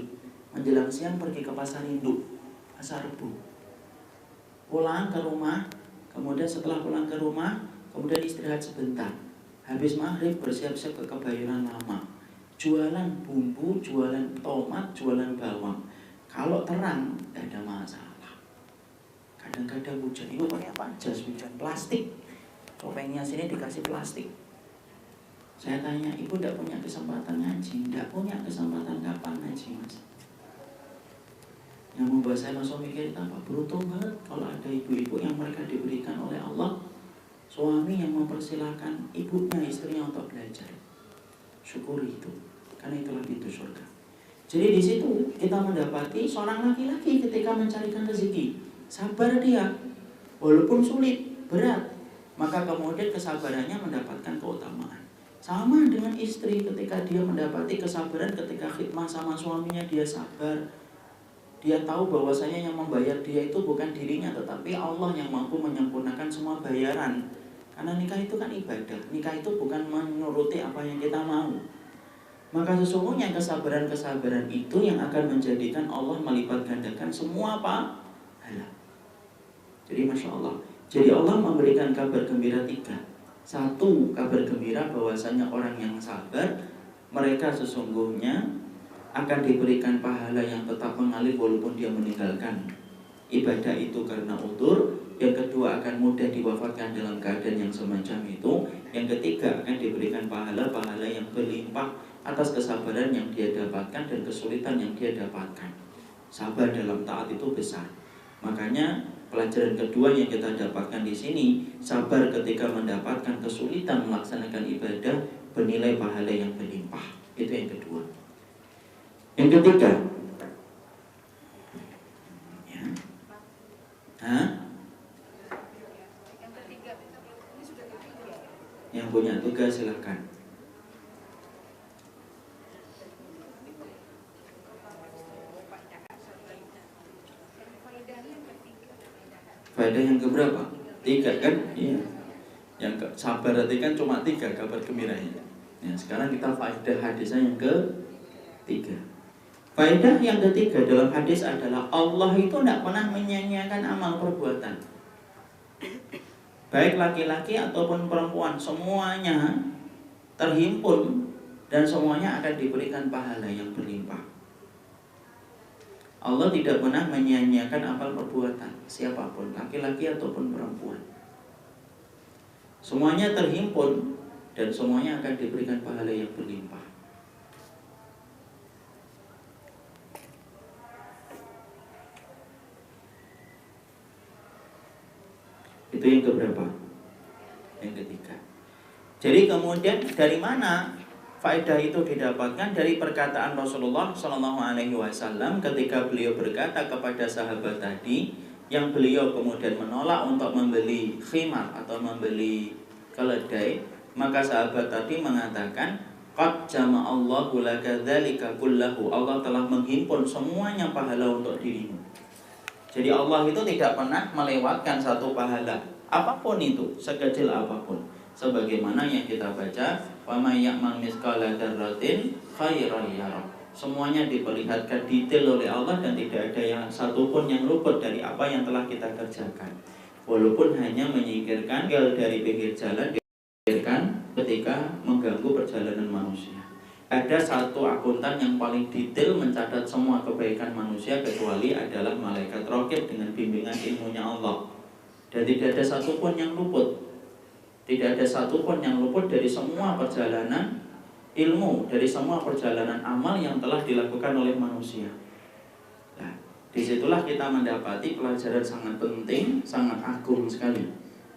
Menjelang siang pergi ke pasar induk, pasar Rebo. Pulang ke rumah, kemudian setelah pulang ke rumah, kemudian istirahat sebentar. Habis maghrib bersiap-siap ke Kebayoran Lama. Jualan bumbu, jualan tomat, jualan bawang. Kalau terang, tidak ada masalah. Kadang-kadang hujan, ibu pakai apa? Jas hujan plastik. Topengnya sini dikasih plastik. Saya tanya, ibu tidak punya kesempatan ngaji? Tidak punya kesempatan, kapan ngaji mas? Yang membuat saya langsung mikir apa? Beruntung banget kalau ada ibu-ibu yang mereka diberikan oleh Allah suami yang mempersilahkan ibunya, istrinya untuk belajar. Syukuri itu, karena itulah pintu surga. Jadi di situ kita mendapati seorang laki-laki ketika mencarikan rezeki, sabar dia, walaupun sulit, berat, maka kemudian kesabarannya mendapatkan keutamaan. Sama dengan istri, ketika dia mendapati kesabaran ketika khidmah sama suaminya, dia sabar. Dia tahu bahwasanya yang membayar dia itu bukan dirinya, tetapi Allah yang mampu menyempurnakan semua bayaran. Karena nikah itu kan ibadah. Nikah itu bukan menuruti apa yang kita mau. Maka sesungguhnya kesabaran-kesabaran itu yang akan menjadikan Allah melipat gandakan semua pahala. Jadi Masya Allah. Jadi Allah memberikan kabar gembira 3. Satu, kabar gembira bahwasanya orang yang sabar, mereka sesungguhnya akan diberikan pahala yang tetap mengalir walaupun dia meninggalkan ibadah itu karena udzur. Yang kedua, akan mudah diwafatkan dalam keadaan yang semacam itu. Yang ketiga, akan diberikan pahala-pahala yang berlimpah atas kesabaran yang dia dapatkan dan kesulitan yang dia dapatkan. Sabar dalam taat itu besar. Makanya pelajaran kedua yang kita dapatkan di sini, sabar ketika mendapatkan kesulitan melaksanakan ibadah bernilai pahala yang berlimpah. Itu yang kedua. Yang ketiga, ya. Yang punya tugas silakan. Faedah yang keberapa? 3 kan? Iya. Yang sabar tadi kan cuma 3 kabar gembiranya. Ya, sekarang kita faedah hadisnya yang ketiga. Faedah yang ketiga dalam hadis adalah Allah itu tidak pernah menyia-nyiakan amal perbuatan. Baik laki-laki ataupun perempuan, semuanya terhimpun dan semuanya akan diberikan pahala yang berlimpah. Allah tidak pernah menyia-nyiakan amal perbuatan siapapun, laki-laki ataupun perempuan. Semuanya terhimpun dan semuanya akan diberikan pahala yang berlimpah. Itu yang keberapa? Yang ketiga. Jadi kemudian dari mana faedah itu didapatkan? Dari perkataan Rasulullah SAW ketika beliau berkata kepada sahabat tadi, yang beliau kemudian menolak untuk membeli khimar atau membeli keledai, maka sahabat tadi mengatakan, qad jama'allahu laka dzalika kullahu. Allah telah menghimpun semuanya pahala untuk dirimu. Jadi Allah itu tidak pernah melewatkan satu pahala apapun itu, sekecil apapun. Sebagaimana yang kita baca, wa may ya'mal mithqala dzarratin khairan yarah. Semuanya diperlihatkan detail oleh Allah dan tidak ada yang satupun yang luput dari apa yang telah kita kerjakan. Walaupun hanya menyingkirkan dari pinggir jalan, dipikirkan ketika mengganggu perjalanan manusia. Ada satu akuntan yang paling detail mencatat semua kebaikan manusia kecuali adalah malaikat raqib dengan bimbingan ilmunya Allah. Dan tidak ada satupun yang luput. Tidak ada satupun yang luput dari semua perjalanan ilmu, dari semua perjalanan amal yang telah dilakukan oleh manusia. Nah, disitulah kita mendapati pelajaran sangat penting, sangat agung sekali,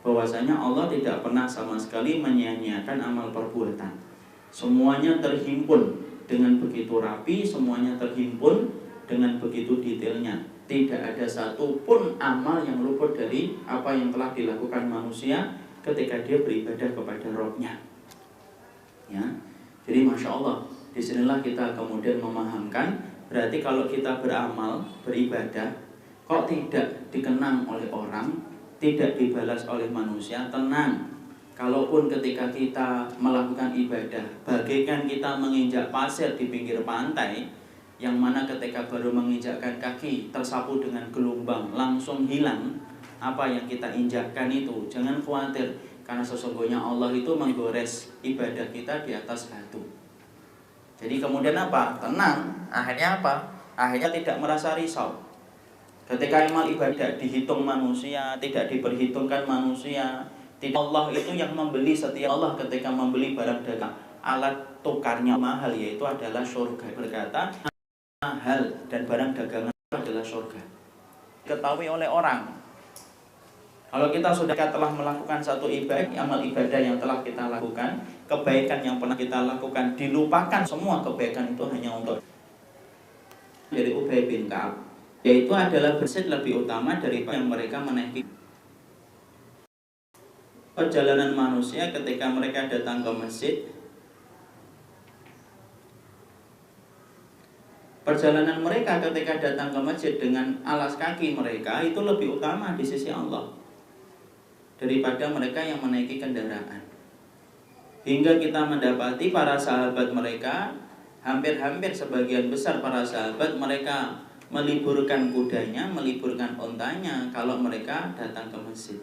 bahwasanya Allah tidak pernah sama sekali menyia-nyiakan amal perbuatan. Semuanya terhimpun dengan begitu rapi, semuanya terhimpun dengan begitu detailnya. Tidak ada satupun amal yang luput dari apa yang telah dilakukan manusia ketika dia beribadah kepada Rabb-nya. Ya, jadi Masya Allah, disinilah kita kemudian memahamkan, berarti kalau kita beramal, beribadah, kok tidak dikenang oleh orang, tidak dibalas oleh manusia, tenang. Kalaupun ketika kita melakukan ibadah, bagaikan kita menginjak pasir di pinggir pantai, yang mana ketika baru menginjakkan kaki tersapu dengan gelombang, langsung hilang apa yang kita injakkan itu. Jangan khawatir, karena sesungguhnya Allah itu menggores ibadah kita di atas batu. Jadi kemudian apa? Tenang. Akhirnya apa? Akhirnya tidak merasa risau. Ketika amal ibadah dihitung manusia, tidak diperhitungkan manusia, tidak, Allah itu yang membeli setiap Allah ketika membeli barang dagang, alat tukarnya mahal, yaitu adalah surga. Berkata mahal dan barang dagangan adalah surga. Ketahui oleh orang. Kalau kita sudah telah melakukan satu ibadah, amal ibadah yang telah kita lakukan, kebaikan yang pernah kita lakukan, dilupakan semua kebaikan itu hanya untuk dari Ubay bin Ka'ab, yaitu adalah bersih lebih utama daripada yang mereka menaiki. Perjalanan manusia ketika mereka datang ke masjid, perjalanan mereka ketika datang ke masjid dengan alas kaki mereka itu lebih utama di sisi Allah daripada mereka yang menaiki kendaraan. Hingga kita mendapati para sahabat mereka, hampir-hampir sebagian besar para sahabat mereka meliburkan kudanya, meliburkan ontanya kalau mereka datang ke masjid.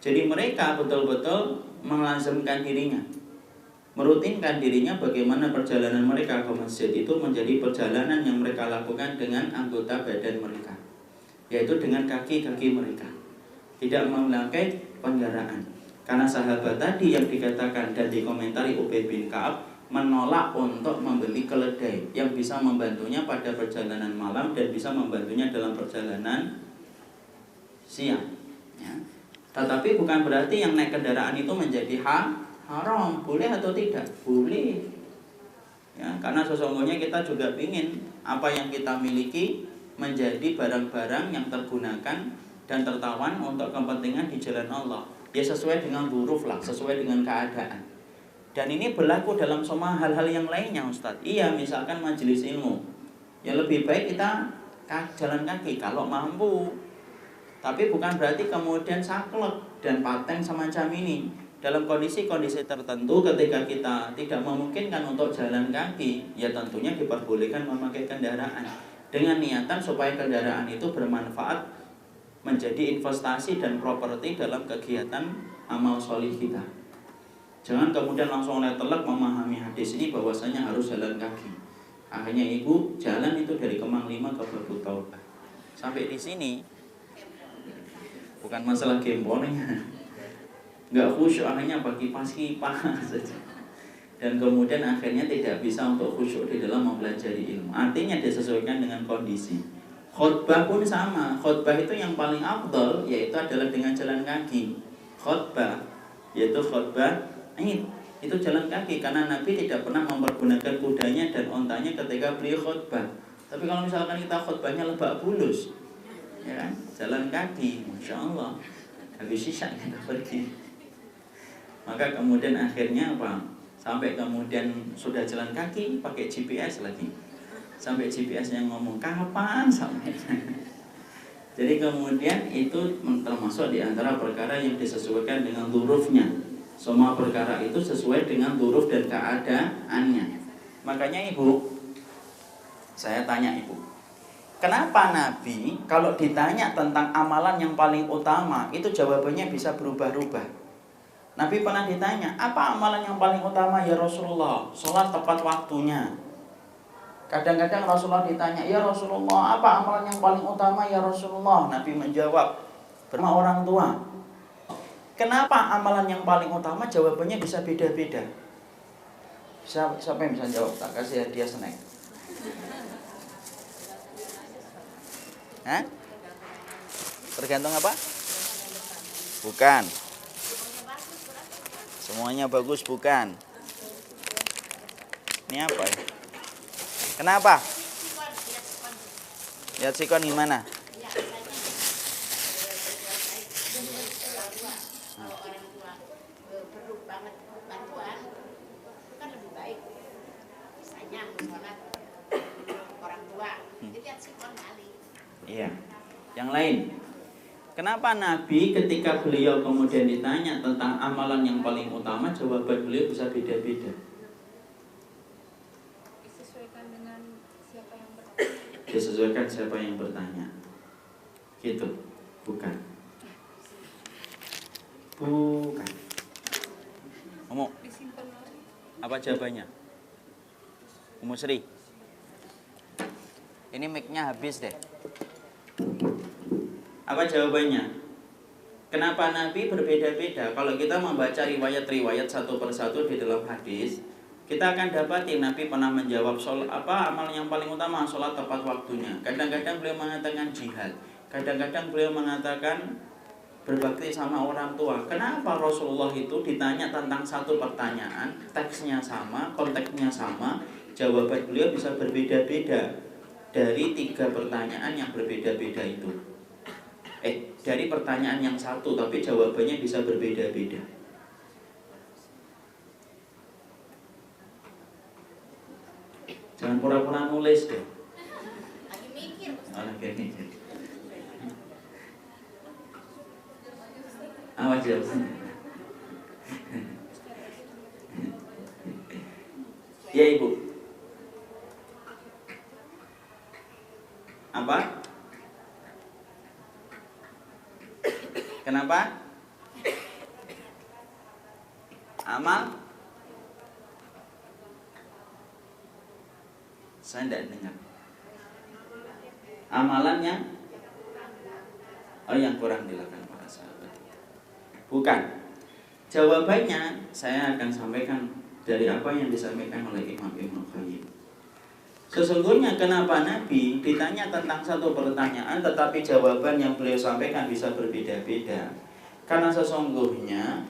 Jadi mereka betul-betul melazimkan dirinya, merutinkan dirinya bagaimana perjalanan mereka ke masjid itu menjadi perjalanan yang mereka lakukan dengan anggota badan mereka, yaitu dengan kaki-kaki mereka, tidak memakai kendaraan. Karena sahabat tadi yang dikatakan dan dikomentari Ubay bin Ka'ab menolak untuk membeli keledai yang bisa membantunya pada perjalanan malam dan bisa membantunya dalam perjalanan siang. Ya. Tetapi bukan berarti yang naik kendaraan itu menjadi haram. Boleh atau tidak? Boleh. Ya, karena sesungguhnya kita juga ingin apa yang kita miliki menjadi barang-barang yang tergunakan dan tertawan untuk kepentingan di jalan Allah. Ya sesuai dengan huruf lah, sesuai dengan keadaan. Dan ini berlaku dalam semua hal-hal yang lainnya, Ustadz. Iya, misalkan majelis ilmu, ya lebih baik kita jalan kaki kalau mampu. Tapi bukan berarti kemudian saklek dan paten semacam ini. dalam kondisi-kondisi tertentu ketika kita tidak memungkinkan untuk jalan kaki, ya tentunya diperbolehkan memakai kendaraan dengan niatan supaya kendaraan itu bermanfaat menjadi investasi dan properti dalam kegiatan amal solih kita. Jangan kemudian langsung letelek memahami hadis ini bahwasanya harus jalan kaki. Akhirnya ibu jalan itu dari Kemang 5 ke Batu Taubah. Sampai di sini bukan masalah gembolnya, nggak khusyuk, akhirnya pakai kipas saja. Dan kemudian akhirnya tidak bisa untuk khusyuk di dalam mempelajari ilmu. Artinya disesuaikan dengan kondisi. Khutbah pun sama. Khutbah itu yang paling afdal yaitu adalah dengan jalan kaki. Khutbah yaitu khutbah itu jalan kaki, karena Nabi tidak pernah mempergunakan kudanya dan ontanya ketika beliau khutbah. Tapi kalau misalkan kita khutbahnya Lebak Bulus, ya kan, jalan kaki, masya Allah, habis sisa kita pergi. Maka kemudian akhirnya apa? Sampai kemudian sudah jalan kaki pakai GPS lagi. Sampai GPS yang ngomong kapan sampai. Jadi kemudian itu termasuk di antara perkara yang disesuaikan dengan hurufnya. Semua perkara itu sesuai dengan huruf dan keadaannya. Makanya ibu, saya tanya ibu, kenapa Nabi kalau ditanya tentang amalan yang paling utama itu jawabannya bisa berubah-ubah? Nabi pernah ditanya, apa amalan yang paling utama ya Rasulullah? Sholat tepat waktunya. Kadang-kadang Rasulullah ditanya, ya Rasulullah, apa amalan yang paling utama ya Rasulullah? Nabi menjawab, bersama orang tua. Kenapa amalan yang paling utama? Jawabannya bisa beda-beda. Siapa yang bisa jawab? Tak kasih hadiah snack. Hah? Tergantung apa? Bukan. Semuanya bagus bukan. Ini apa ya? Kenapa? Lihat sikon gimana? Iya. Yang lain. Kenapa Nabi ketika beliau kemudian ditanya tentang amalan yang paling utama, jawaban beliau bisa beda-beda? Disesuaikan dengan siapa yang bertanya. Disesuaikan siapa yang bertanya. Gitu. Bukan. Bukan. Ngomong. Apa jawabannya? Umu Sri. Ini mic-nya habis deh. Apa jawabannya? Kenapa Nabi berbeda-beda? Kalau kita membaca riwayat-riwayat satu persatu di dalam hadis, kita akan dapati Nabi pernah menjawab apa amal yang paling utama, sholat tepat waktunya. Kadang-kadang beliau mengatakan jihad. Kadang-kadang beliau mengatakan berbakti sama orang tua. Kenapa Rasulullah itu ditanya tentang satu pertanyaan, teksnya sama, konteksnya sama, jawaban beliau bisa berbeda-beda dari 3 pertanyaan yang berbeda-beda itu. Dari pertanyaan yang satu tapi jawabannya bisa berbeda-beda. Jangan pura-pura nulis deh. Lagi mikir. Lagi mikir. Apa jawabannya? Ya Ibu. Apa? Kenapa? Amal? Saya tidak dengar. Amalannya? Yang kurang dilakukan para sahabat. Bukan. Jawabannya saya akan sampaikan dari apa yang disampaikan oleh Imam Ibnu Qayyim. Sesungguhnya kenapa Nabi ditanya tentang satu pertanyaan tetapi jawaban yang beliau sampaikan bisa berbeda-beda? Karena sesungguhnya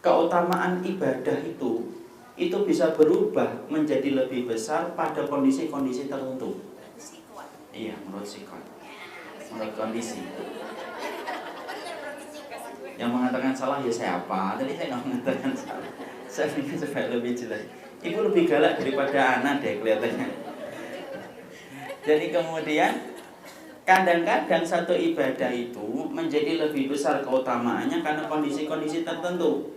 keutamaan ibadah itu bisa berubah menjadi lebih besar pada kondisi-kondisi tertentu. Iya, menurut sikon. Menurut kondisi. Yang mengatakan salah ya siapa? Tadi saya nggak mengatakan salah. Saya pikir supaya lebih jelas. Ibu lebih galak daripada anak deh kelihatannya. Jadi kemudian kadang-kadang satu ibadah itu menjadi lebih besar keutamaannya karena kondisi-kondisi tertentu.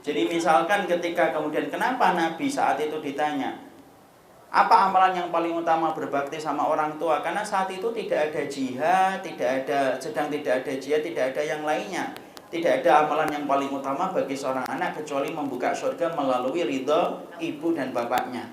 Jadi misalkan ketika kemudian kenapa Nabi saat itu ditanya, apa amalan yang paling utama berbakti sama orang tua? Karena saat itu tidak ada jihad, tidak ada jihad, tidak ada yang lainnya. Tidak ada amalan yang paling utama bagi seorang anak kecuali membuka surga melalui ridho ibu dan bapaknya.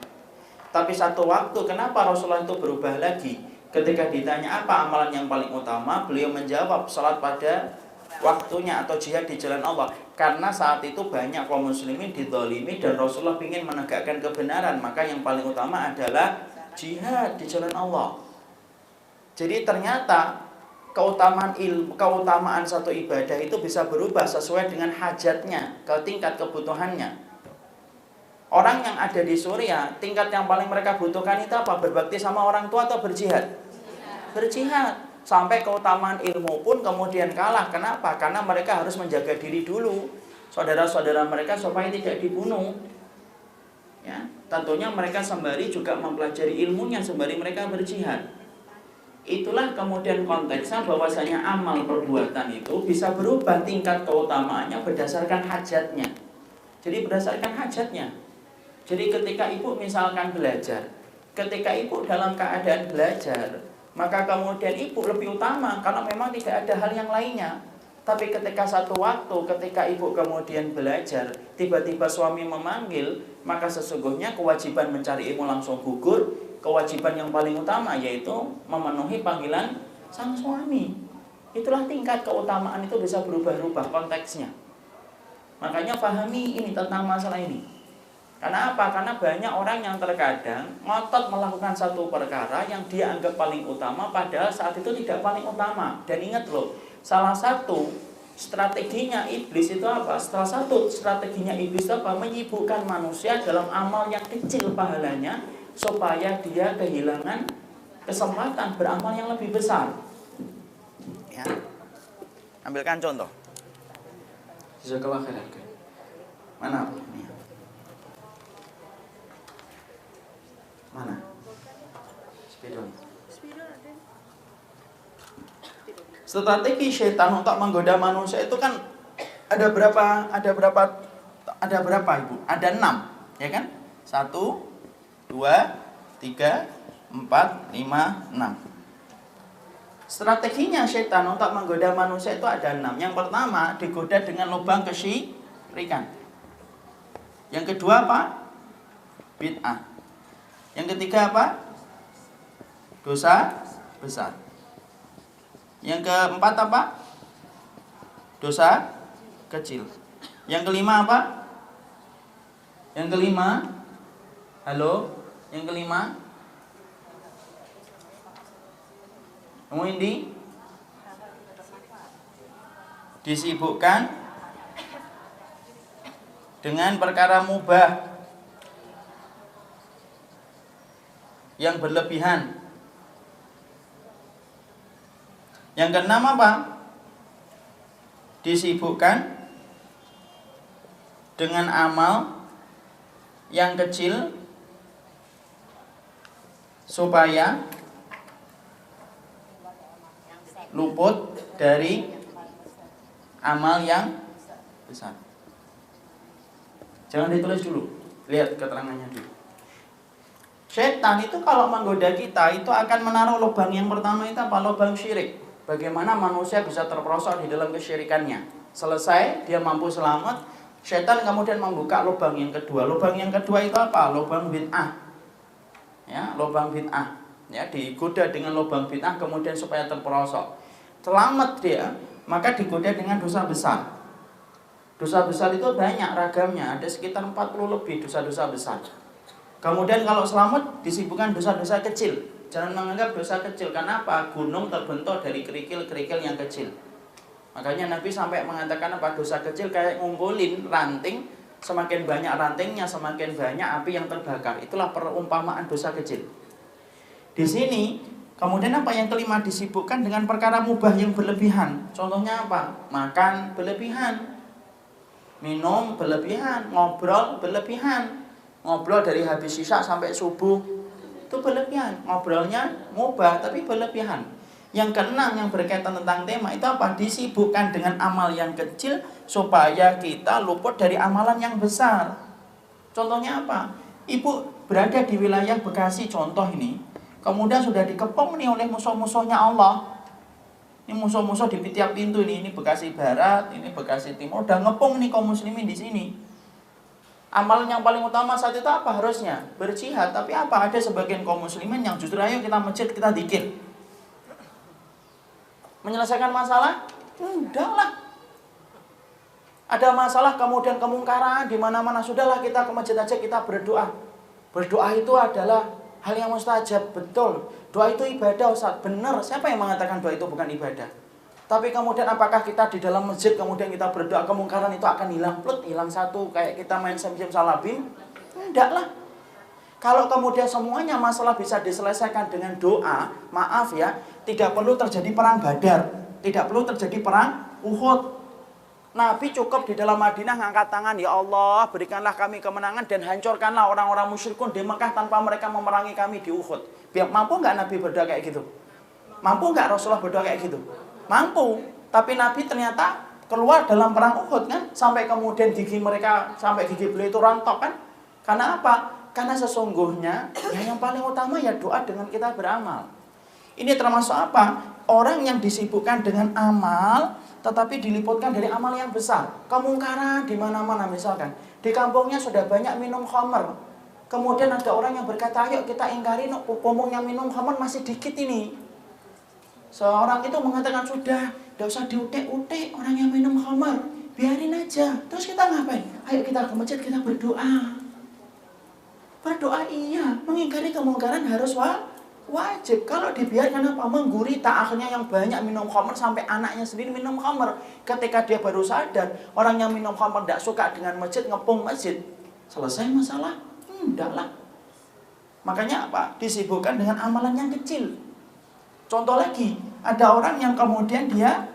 Tapi satu waktu kenapa Rasulullah itu berubah lagi? Ketika ditanya apa amalan yang paling utama, beliau menjawab salat pada waktunya atau jihad di jalan Allah. Karena saat itu banyak kaum muslimin dizalimi dan Rasulullah ingin menegakkan kebenaran, maka yang paling utama adalah jihad di jalan Allah. Jadi ternyata keutamaan satu ibadah itu bisa berubah sesuai dengan hajatnya, ke tingkat kebutuhannya. Orang yang ada di Suriah, tingkat yang paling mereka butuhkan itu apa? Berbakti sama orang tua atau berjihad? Berjihad. Sampai keutamaan ilmu pun kemudian kalah. Kenapa? Karena mereka harus menjaga diri dulu, saudara-saudara mereka supaya tidak dibunuh. Ya, tentunya mereka sembari juga mempelajari ilmunya sembari mereka berjihad. Itulah kemudian konteksnya bahwasanya amal perbuatan itu bisa berubah tingkat keutamaannya berdasarkan hajatnya. Jadi berdasarkan hajatnya. Jadi ketika ibu misalkan belajar, ketika ibu dalam keadaan belajar, maka kemudian ibu lebih utama karena memang tidak ada hal yang lainnya. Tapi ketika satu waktu ketika ibu kemudian belajar, tiba-tiba suami memanggil, maka sesungguhnya kewajiban mencari ilmu langsung gugur. Kewajiban yang paling utama yaitu memenuhi panggilan sang suami. Itulah tingkat keutamaan itu bisa berubah-ubah konteksnya. Makanya pahami ini tentang masalah ini. Karena apa? Karena banyak orang yang terkadang ngotot melakukan satu perkara yang dia anggap paling utama, padahal saat itu tidak paling utama. Dan ingat loh, salah satu strateginya iblis itu apa? Salah satu strateginya iblis itu apa? Menyibukkan manusia dalam amal yang kecil pahalanya, supaya dia kehilangan kesempatan beramal yang lebih besar. Ya. Ambilkan contoh. Jazakallah khairan. Mana? Ini. Mana? Spidol. Strategi syaitan untuk menggoda manusia itu kan ada berapa Ibu? Ada 6, ya kan? 1, 2, 3, 4, 5, 6. Strateginya syaitan untuk menggoda manusia itu ada 6. Yang pertama, digoda dengan lubang kesyirikan. Yang kedua apa? Bid'ah. Yang ketiga apa? Dosa besar. Yang keempat apa? Dosa kecil. Yang kelima apa? Yang kelima, halo? Yang kelima, kamu ini disibukkan dengan perkara mubah yang berlebihan. Yang keenam apa? Disibukkan dengan amal yang kecil supaya luput dari amal yang besar. Jangan ditulis dulu, lihat keterangannya dulu. Setan itu kalau menggoda kita itu akan menaruh lubang yang pertama itu apa? Lubang syirik. Bagaimana manusia bisa terperosok di dalam kesyirikannya. Selesai dia mampu selamat, setan kemudian membuka lubang yang kedua. Lubang yang kedua itu apa? Lubang bid'ah. Ya, lubang bid'ah. Ya, digoda dengan lubang bid'ah kemudian supaya terperosok. Selamat dia, maka digoda dengan dosa besar. Dosa besar itu banyak ragamnya, ada sekitar 40 lebih dosa-dosa besar. Kemudian kalau selamat disibukkan dosa-dosa kecil. Jangan menganggap dosa kecil. Karena apa? Gunung terbentuk dari kerikil-kerikil yang kecil. Makanya Nabi sampai mengatakan apa? Dosa kecil kayak ngumpulin ranting. Semakin banyak rantingnya, semakin banyak api yang terbakar. Itulah perumpamaan dosa kecil. Di sini kemudian apa yang kelima? Disibukkan dengan perkara mubah yang berlebihan. Contohnya apa? Makan berlebihan, minum berlebihan, ngobrol berlebihan. Ngobrol dari habis isya sampai subuh itu berlebihan. Ngobrolnya mubah tapi berlebihan. Yang keenam yang berkaitan tentang tema itu apa? Disibukkan dengan amal yang kecil supaya kita luput dari amalan yang besar. Contohnya apa? Ibu berada di wilayah Bekasi contoh ini, kemudian sudah dikepung nih oleh musuh-musuhnya Allah. Ini musuh-musuh di tiap pintu ini Bekasi Barat, ini Bekasi Timur, udah ngepung nih kaum muslimin di sini. Amalan yang paling utama saat itu apa harusnya? Berjihad. Tapi apa? Ada sebagian kaum muslimin yang justru ayo kita masjid, kita zikir. Menyelesaikan masalah? Enggak lah. Ada masalah kemudian kemungkaran di mana-mana, sudahlah kita ke masjid aja, kita berdoa. Berdoa itu adalah hal yang mustajab, betul. Doa itu ibadah, Ustaz. Benar. Siapa yang mengatakan doa itu bukan ibadah? Tapi kemudian apakah kita di dalam masjid kemudian kita berdoa kemungkaran itu akan hilang plut, hilang satu kayak kita main sim-sim salabim? Enggak lah. Kalau kemudian semuanya masalah bisa diselesaikan dengan doa, maaf ya, tidak perlu terjadi perang Badar, tidak perlu terjadi perang Uhud. Nabi cukup di dalam Madinah ngangkat tangan, ya Allah berikanlah kami kemenangan dan hancurkanlah orang-orang musyrikun di Mekah tanpa mereka memerangi kami di Uhud. Mampu nggak Nabi berdoa kayak gitu? Mampu nggak Rasulullah berdoa kayak gitu? Mampu. Tapi Nabi ternyata keluar dalam perang Uhud kan, sampai kemudian gigi mereka, sampai gigi beliau itu rontok kan? Karena apa? Karena sesungguhnya yang paling utama ya doa dengan kita beramal. Ini termasuk apa? Orang yang disibukkan dengan amal tetapi diliputkan dari amal yang besar. Kemungkaran di mana-mana, misalkan di kampungnya sudah banyak minum khamr. Kemudian ada orang yang berkata, "Ayo kita ingkari, yang minum khamr masih dikit ini." Seorang itu mengatakan, "Sudah, tidak usah diutek-utek orang yang minum khamr, biarin aja." Terus kita ngapain? Ayo kita ke masjid, kita berdoa. Berdoa iya, mengingkari kemungkaran harus wajib. Kalau dibiarkan apa? Menggurita, akhirnya yang banyak minum khamr sampai anaknya sendiri minum khamr. Ketika dia baru sadar, orang yang minum khamr tidak suka dengan masjid, ngepung masjid. Selesai masalah? Enggak lah. Makanya apa? Disibukkan dengan amalan yang kecil. Contoh lagi, ada orang yang kemudian dia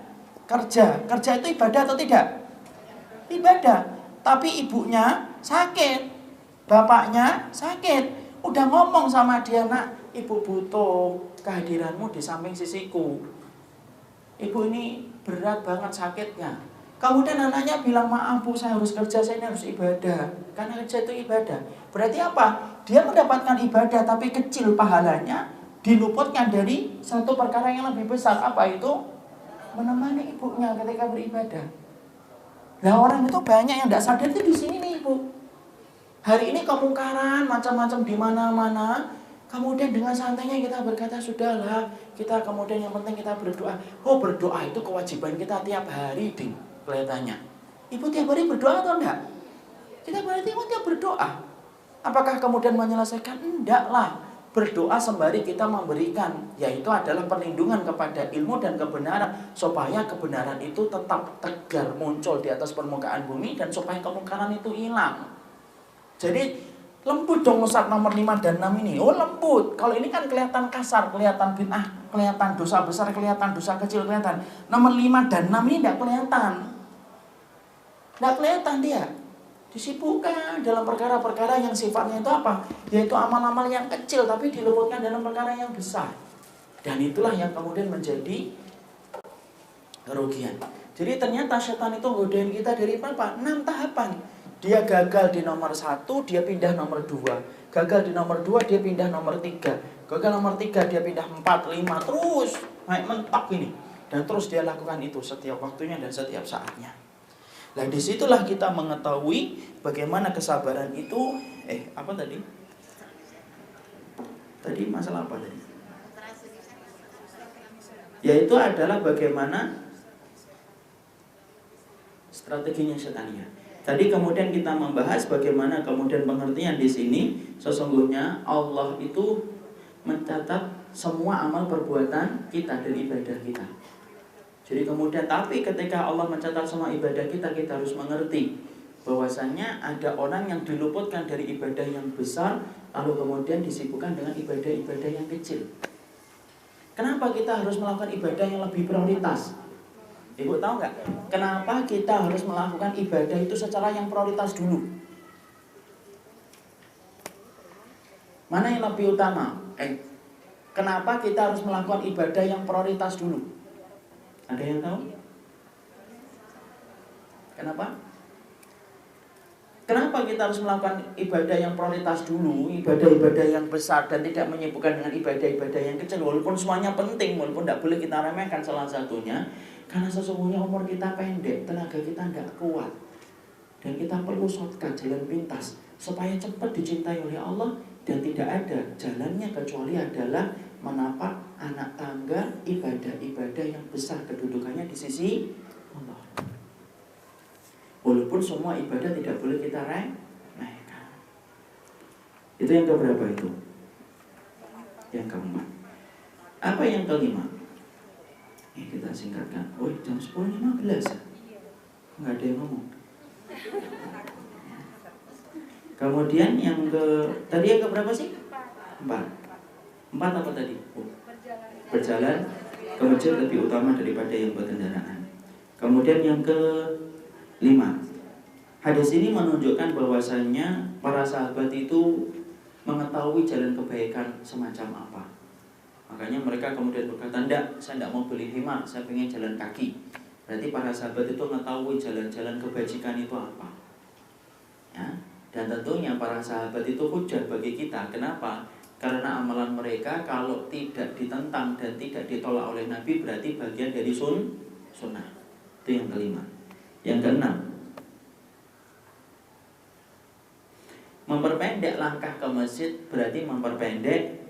kerja. Kerja itu ibadah atau tidak? Ibadah. Tapi ibunya sakit, bapaknya sakit. Udah ngomong sama dia, "Nak, ibu butuh kehadiranmu di samping sisiku. Ibu ini berat banget sakitnya." Kemudian anaknya bilang, "Maaf Bu, saya harus kerja, saya ini harus ibadah." Karena kerja itu ibadah. Berarti apa? Dia mendapatkan ibadah tapi kecil pahalanya, diluputkan dari satu perkara yang lebih besar. Apa itu? Menemani ibunya ketika beribadah. Nah, orang itu banyak yang tidak sadar itu di sini nih, Ibu. Hari ini kemungkaran macam-macam di mana-mana. Kemudian dengan santainya kita berkata, "Sudahlah, kita kemudian yang penting kita berdoa." Oh, berdoa itu kewajiban kita tiap hari, Ding, kelihatannya. Ibu tiap hari berdoa atau enggak? Kita berarti tiap berdoa. Apakah kemudian menyelesaikan? Enggak lah. Berdoa sembari kita memberikan, yaitu adalah perlindungan kepada ilmu dan kebenaran, supaya kebenaran itu tetap tegar muncul di atas permukaan bumi, dan supaya kemungkaran itu hilang. Jadi lembut dong Ustaz nomor 5 dan 6 ini. Oh, lembut. Kalau ini kan kelihatan kasar, kelihatan bid'ah, kelihatan dosa besar, kelihatan dosa kecil, kelihatan. Nomor 5 dan 6 ini tidak kelihatan. Tidak kelihatan dia. Disibukkan dalam perkara-perkara yang sifatnya itu apa? Yaitu amal-amal yang kecil tapi diluputkan dalam perkara yang besar. Dan itulah yang kemudian menjadi kerugian. Jadi ternyata setan itu godain kita dari apa? 6 tahapan. Dia gagal di nomor 1, dia pindah nomor 2. Gagal di nomor 2, dia pindah nomor 3. Gagal nomor 3, dia pindah 4, 5. Terus naik mentok ini. Dan terus dia lakukan itu setiap waktunya dan setiap saatnya. Nah, disitulah kita mengetahui bagaimana kesabaran itu. Apa tadi? Tadi masalah apa tadi? Yaitu adalah bagaimana strateginya setannya. Tadi kemudian kita membahas bagaimana kemudian pengertian di sini. Sesungguhnya Allah itu mencatat semua amal perbuatan kita dan ibadah kita. Jadi kemudian, tapi ketika Allah mencatat semua ibadah kita, kita harus mengerti bahwasannya ada orang yang diluputkan dari ibadah yang besar, lalu kemudian disibukkan dengan ibadah-ibadah yang kecil. Kenapa kita harus melakukan ibadah yang lebih prioritas? Ibu tahu nggak? Kenapa kita harus melakukan ibadah itu secara yang prioritas dulu? Mana yang lebih utama? Kenapa kita harus melakukan ibadah yang prioritas dulu? Ada yang tahu? Kenapa? Kenapa kita harus melakukan ibadah yang prioritas dulu, ibadah-ibadah yang besar dan tidak menyibukkan dengan ibadah-ibadah yang kecil, walaupun semuanya penting, walaupun tidak boleh kita remehkan salah satunya, karena sesungguhnya umur kita pendek, tenaga kita tidak kuat, dan kita perlu shortcut jalan pintas supaya cepat dicintai oleh Allah, dan tidak ada jalannya kecuali adalah menapak anak tangga ibadah-ibadah yang besar kedudukannya di sisi Allah. Walaupun semua ibadah tidak boleh kita remehkan. Itu yang keberapa itu? Yang keempat. Apa yang kelima? Kita singkatkan. Oh, jam 10.15 ya? Nggak ada yang ngomong. Kemudian yang tadi yang keberapa sih? 4 apa tadi? Berjalan ke masjid lebih utama daripada yang berkendaraan. Kemudian yang ke-5, hadis ini menunjukkan bahwasanya para sahabat itu mengetahui jalan kebaikan semacam apa. Makanya mereka kemudian berkata, "Enggak, saya tidak mau beli himar, saya ingin jalan kaki." Berarti para sahabat itu mengetahui jalan-jalan kebajikan itu apa. Ya, dan tentunya para sahabat itu hujah bagi kita. Kenapa? Karena amalan mereka kalau tidak ditentang dan tidak ditolak oleh Nabi berarti bagian dari sunnah. Itu yang kelima. Yang keenam, memperpendek langkah ke masjid berarti memperpendek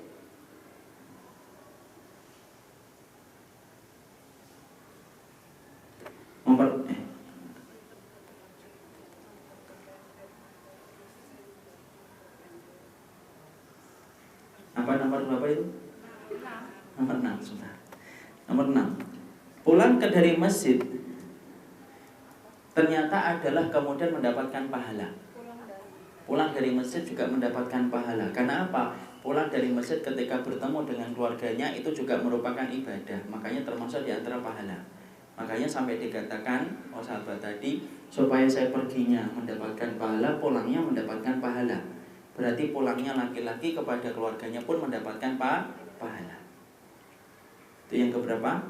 nomor berapa itu? Nomor 6 sudah. Nomor 6. Pulang dari masjid ternyata adalah kemudian mendapatkan pahala. Pulang dari masjid juga mendapatkan pahala. Karena apa? Pulang dari masjid ketika bertemu dengan keluarganya itu juga merupakan ibadah. Makanya termasuk di antara pahala. Makanya sampai dikatakan sahabat tadi, supaya saya perginya mendapatkan pahala, pulangnya mendapatkan pahala. Berarti pulangnya laki-laki kepada keluarganya pun mendapatkan pahala. Itu yang keberapa?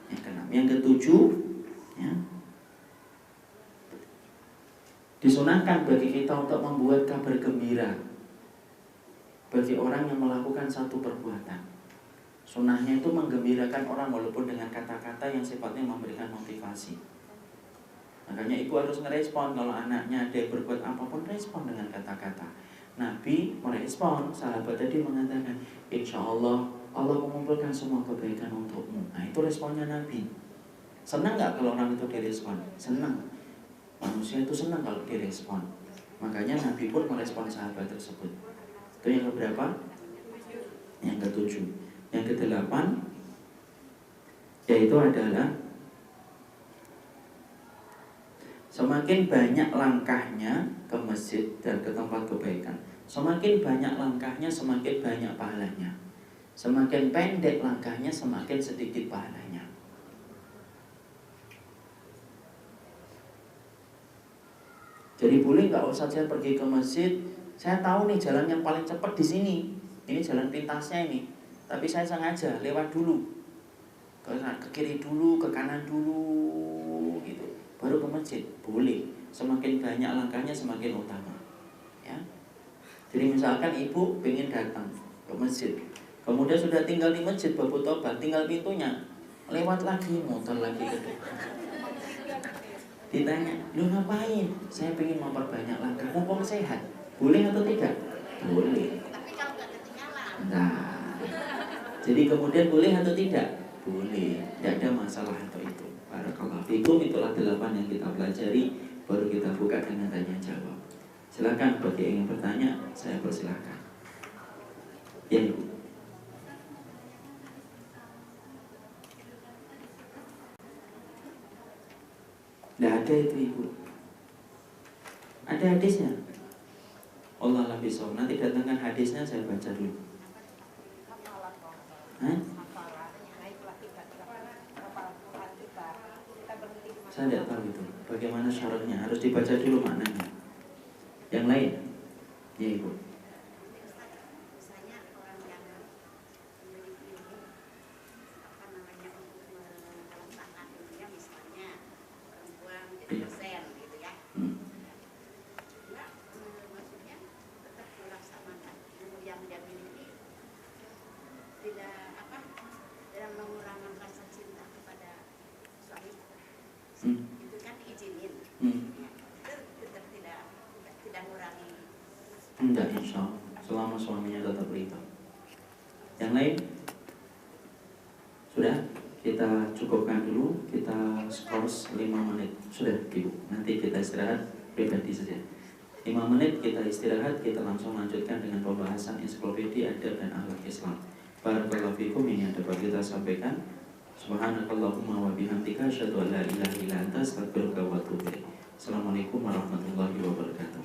Yang keenam. Yang ketujuh, ya, disunahkan bagi kita untuk membuat kabar gembira bagi orang yang melakukan satu perbuatan. Sunnahnya itu menggembirakan orang walaupun dengan kata-kata yang sifatnya memberikan motivasi. Makanya ibu harus ngerespon kalau anaknya ada yang berbuat apapun, respon dengan kata-kata. Nabi merespon, sahabat tadi mengatakan, "Insya Allah Allah mengumpulkan semua kebaikan untukmu." Nah itu responnya Nabi. Senang gak kalau orang itu direspon? Senang. Manusia itu senang kalau direspon. Makanya Nabi pun merespon sahabat tersebut. Itu yang keberapa? Yang ketujuh. Yang kedelapan, yaitu adalah semakin banyak langkahnya ke masjid dan ke tempat kebaikan, semakin banyak langkahnya semakin banyak pahalanya. Semakin pendek langkahnya semakin sedikit pahalanya. Jadi boleh nggak usah saya pergi ke masjid, saya tahu nih jalan yang paling cepat di sini, ini jalan pintasnya ini, tapi saya sengaja lewat dulu, ke kiri dulu, ke kanan dulu, gitu, baru ke masjid. Boleh. Semakin banyak langkahnya semakin utama. Ya. Jadi misalkan ibu pengen datang ke masjid, kemudian sudah tinggal di masjid babu tobat, tinggal pintunya, lewat lagi, muter lagi ke depan. Ditanya, "Lu ngapain?" "Saya pengen memperbanyak langkah, mumpung sehat." Boleh atau tidak? Boleh. Tapi kalau nggak ketinggalan. Nah, jadi kemudian boleh atau tidak? Boleh. Tidak ada masalah untuk itu. Barakallahu fikum. Itulah 8 yang kita pelajari. Baru kita buka dengan tanya jawab. Silakan bagi yang ingin bertanya, saya persilakan. Ya Ibu. Tidak ada itu Ibu. Ada hadisnya. Allah lebih bisa. Nanti datangkan hadisnya, saya baca dulu. Hah? Saya tidak tahu itu. Bagaimana syaratnya? Harus dibaca dulu maknanya. Yang lain? Ya Ibu. Enggak, insya Allah. Selama suaminya tetap ridho. Yang lain? Sudah? Kita cukupkan dulu. Kita skor 5 menit. Sudah, Ibu. Nanti kita istirahat pribadi saja. 5 menit kita istirahat. Kita langsung lanjutkan dengan pembahasan ensiklopedia adab dan akhlak Islam. Barakallahu fikum, ini yang dapat kita sampaikan. Subhanakallahumma wa bihamdika asyhadu an la ilaha illa anta astaghfiruka wa atubu ilaik. Assalamualaikum warahmatullahi wabarakatuh.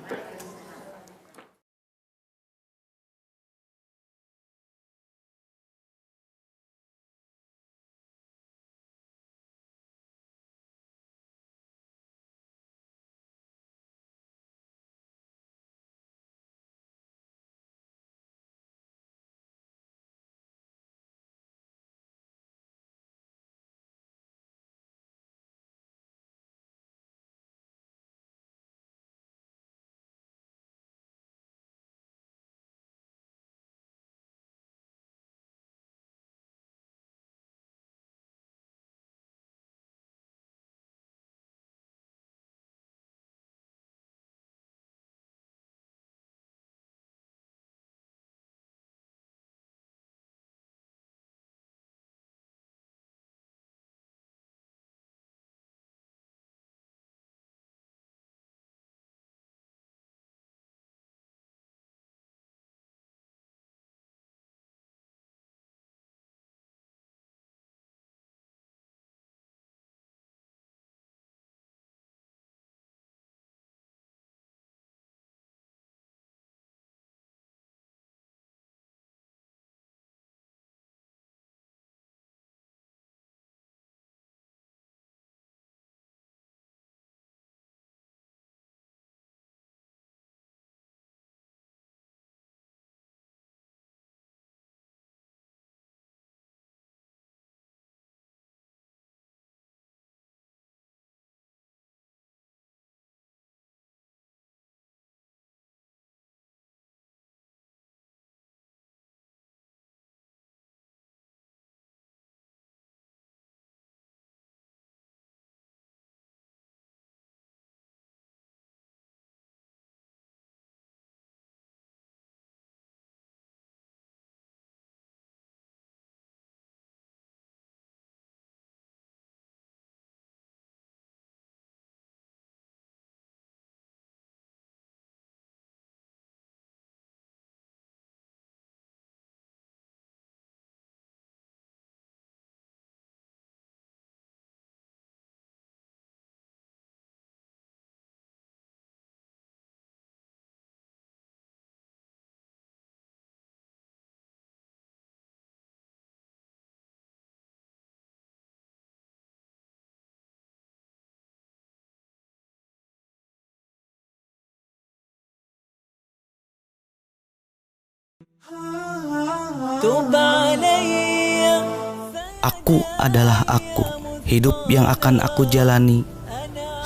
Aku adalah aku. Hidup yang akan aku jalani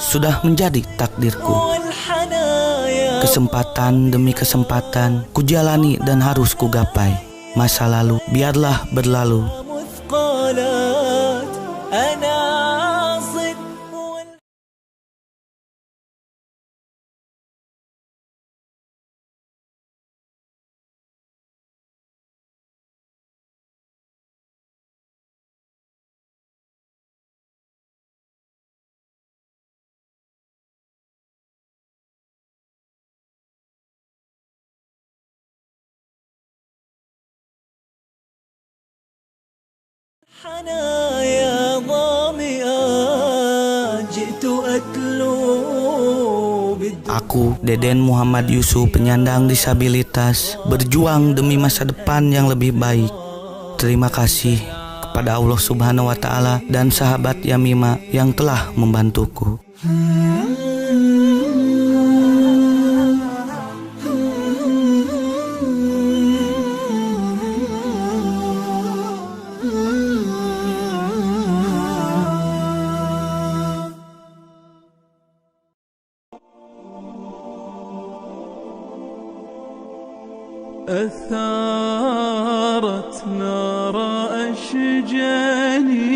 sudah menjadi takdirku. Kesempatan demi kesempatan ku jalani dan harus ku gapai. Masa lalu biarlah berlalu. Aku, Deden Muhammad Yusuf, penyandang disabilitas, berjuang demi masa depan yang lebih baik. Terima kasih kepada Allah Subhanahu wa Ta'ala dan sahabat Yamima yang telah membantuku. أثارت نار أشجاني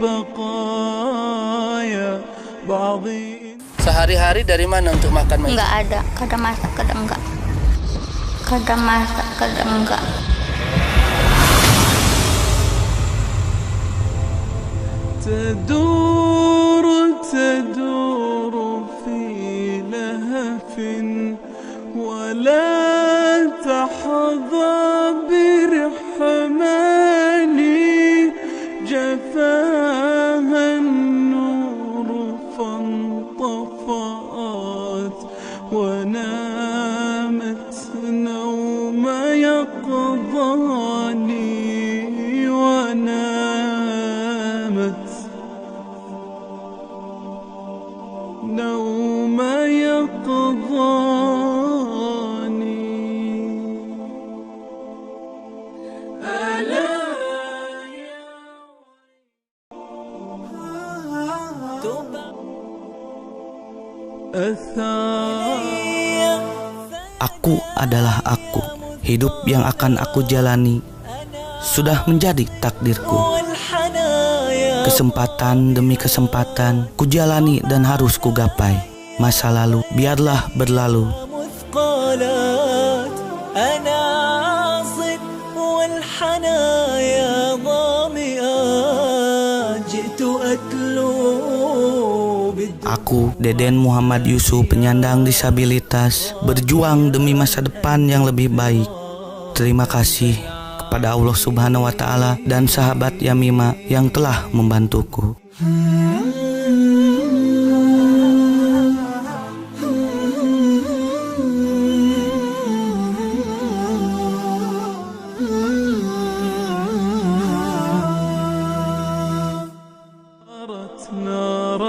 بقايا بعض. Sehari-hari dari mana untuk makan? Enggak ada, kadang masak, kadang enggak. Kadang masak, kadang enggak. تدور تدور في لهف ولا تحظى برحماني جفاها النور فانطفأت ونامت نوم يقظاني ونامت نوم يقظاني ألا Aku adalah aku. Hidup yang akan aku jalani sudah menjadi takdirku. Kesempatan demi kesempatan ku jalani dan harus ku gapai. Masa lalu biarlah berlalu. Aku, Deden Muhammad Yusuf, penyandang disabilitas, berjuang demi masa depan yang lebih baik. Terima kasih kepada Allah Subhanahu wa Ta'ala dan sahabat Yamima yang telah membantuku. نار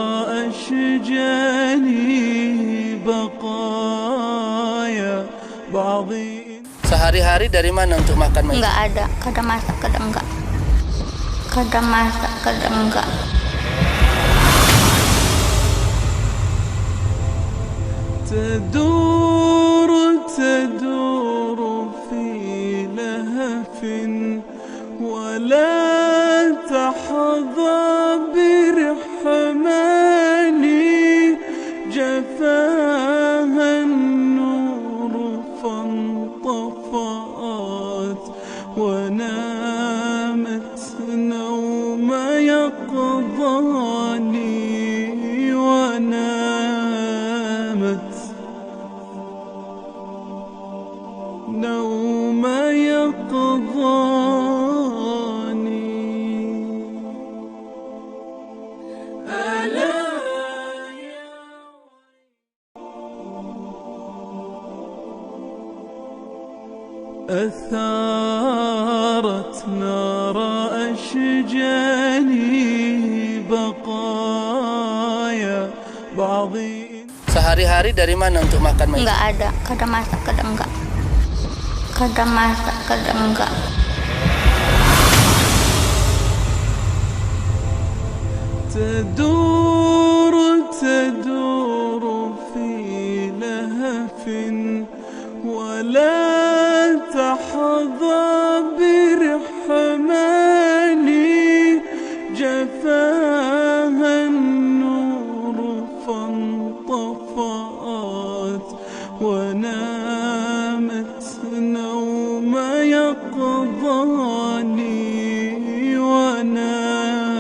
أشجاني بقايا بعضي. Sehari-hari dari mana untuk makan, Mai? Enggak ada, kadang masak, kadang enggak. Kadang masak, kadang enggak. تدور تدور في لهف ولا تحظى برحماني جفاها النور فانطفأت ونامت نوم يقظاني ونامت نوم يقظاني ألا أثارت نار أشجاني بقايا بعضي. Sehari-hari dari mana untuk makan, Mai? Enggak ada, kadang masak, kadang enggak. Kadang masak, kadang enggak. تدور تدور في لهف ولا تحظى برحماني جفاها النور فانطفأت ونامت نوم يقظاني ونامت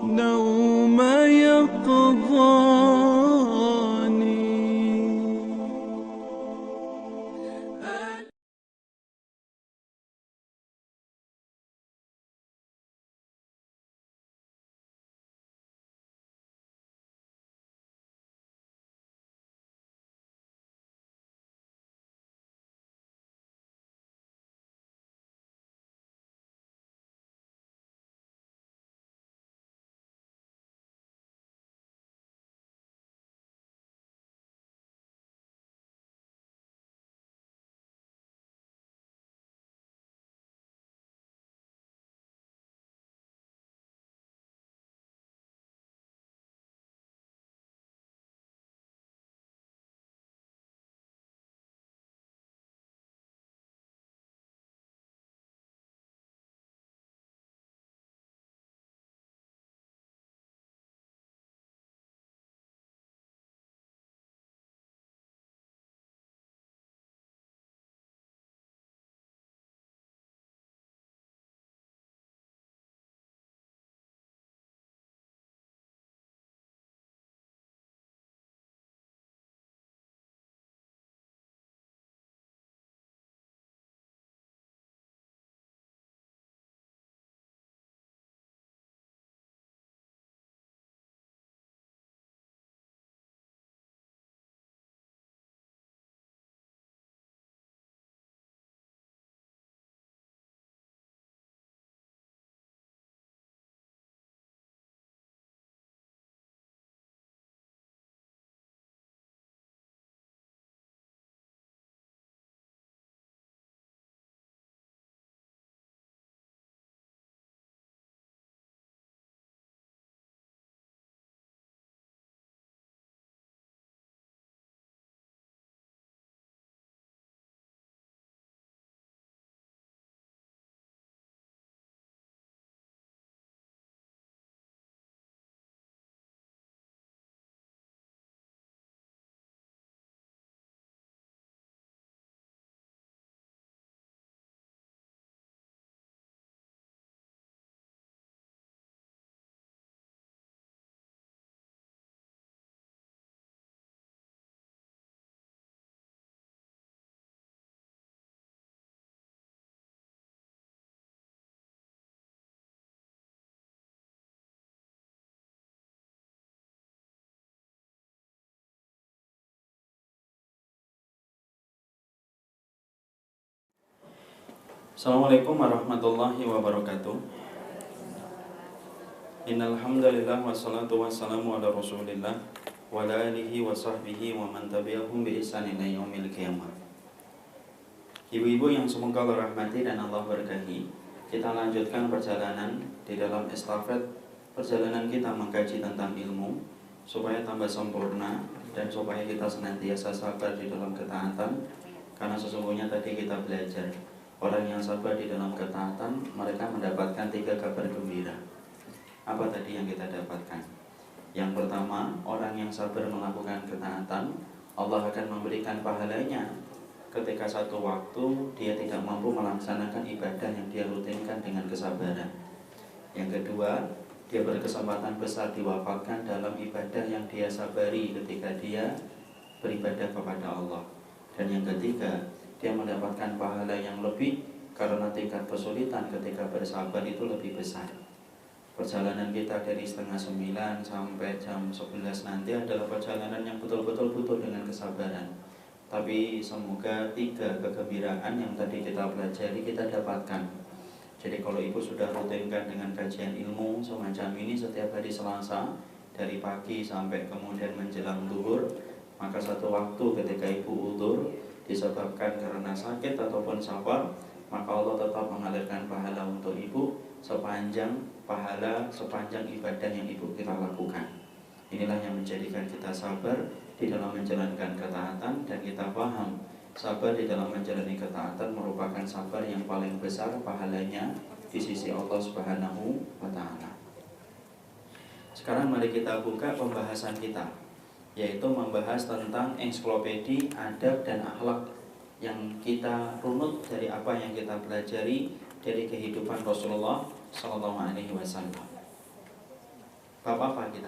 نوم يقظاني. Assalamualaikum warahmatullahi wabarakatuh. Innal hamdalillah wassalatu wassalamu ala Rasulillah wa ala alihi wa sahbihi wa man tabi'ahum bi ihsan ila yaumil qiyamah. Ibu-ibu yang semoga Allah rahmati dan Allah berkahi, kita lanjutkan perjalanan di dalam estafet perjalanan kita mengkaji tentang ilmu supaya tambah sempurna dan supaya kita senantiasa sabar di dalam ketaatan. Karena sesungguhnya tadi kita belajar orang yang sabar di dalam ketaatan, mereka mendapatkan 3 kabar gembira. Apa tadi yang kita dapatkan? Yang pertama, orang yang sabar melakukan ketaatan, Allah akan memberikan pahalanya ketika satu waktu dia tidak mampu melaksanakan ibadah yang dia rutinkan dengan kesabaran. Yang kedua, dia berkesempatan besar diwafatkan dalam ibadah yang dia sabari ketika dia beribadah kepada Allah. Dan yang ketiga, dia mendapatkan pahala yang lebih karena tingkat kesulitan ketika bersabar itu lebih besar. Perjalanan kita dari setengah 9 sampai jam 11 nanti adalah perjalanan yang betul-betul butuh dengan kesabaran. Tapi semoga 3 kegembiraan yang tadi kita pelajari kita dapatkan. Jadi kalau ibu sudah rutinkan dengan kajian ilmu semacam ini setiap hari Selasa dari pagi sampai kemudian menjelang zuhur, maka satu waktu ketika ibu udzur disebabkan karena sakit ataupun safar, maka Allah tetap mengalirkan pahala untuk ibu sepanjang ibadah yang ibu kita lakukan. Inilah yang menjadikan kita sabar di dalam menjalankan ketaatan, dan kita paham sabar di dalam menjalani ketaatan merupakan sabar yang paling besar pahalanya di sisi Allah Subhanahu wa Ta'ala. Sekarang mari kita buka pembahasan kita, yaitu membahas tentang ensiklopedi adab dan akhlak yang kita runut dari apa yang kita pelajari dari kehidupan Rasulullah SAW. Bab apa kita?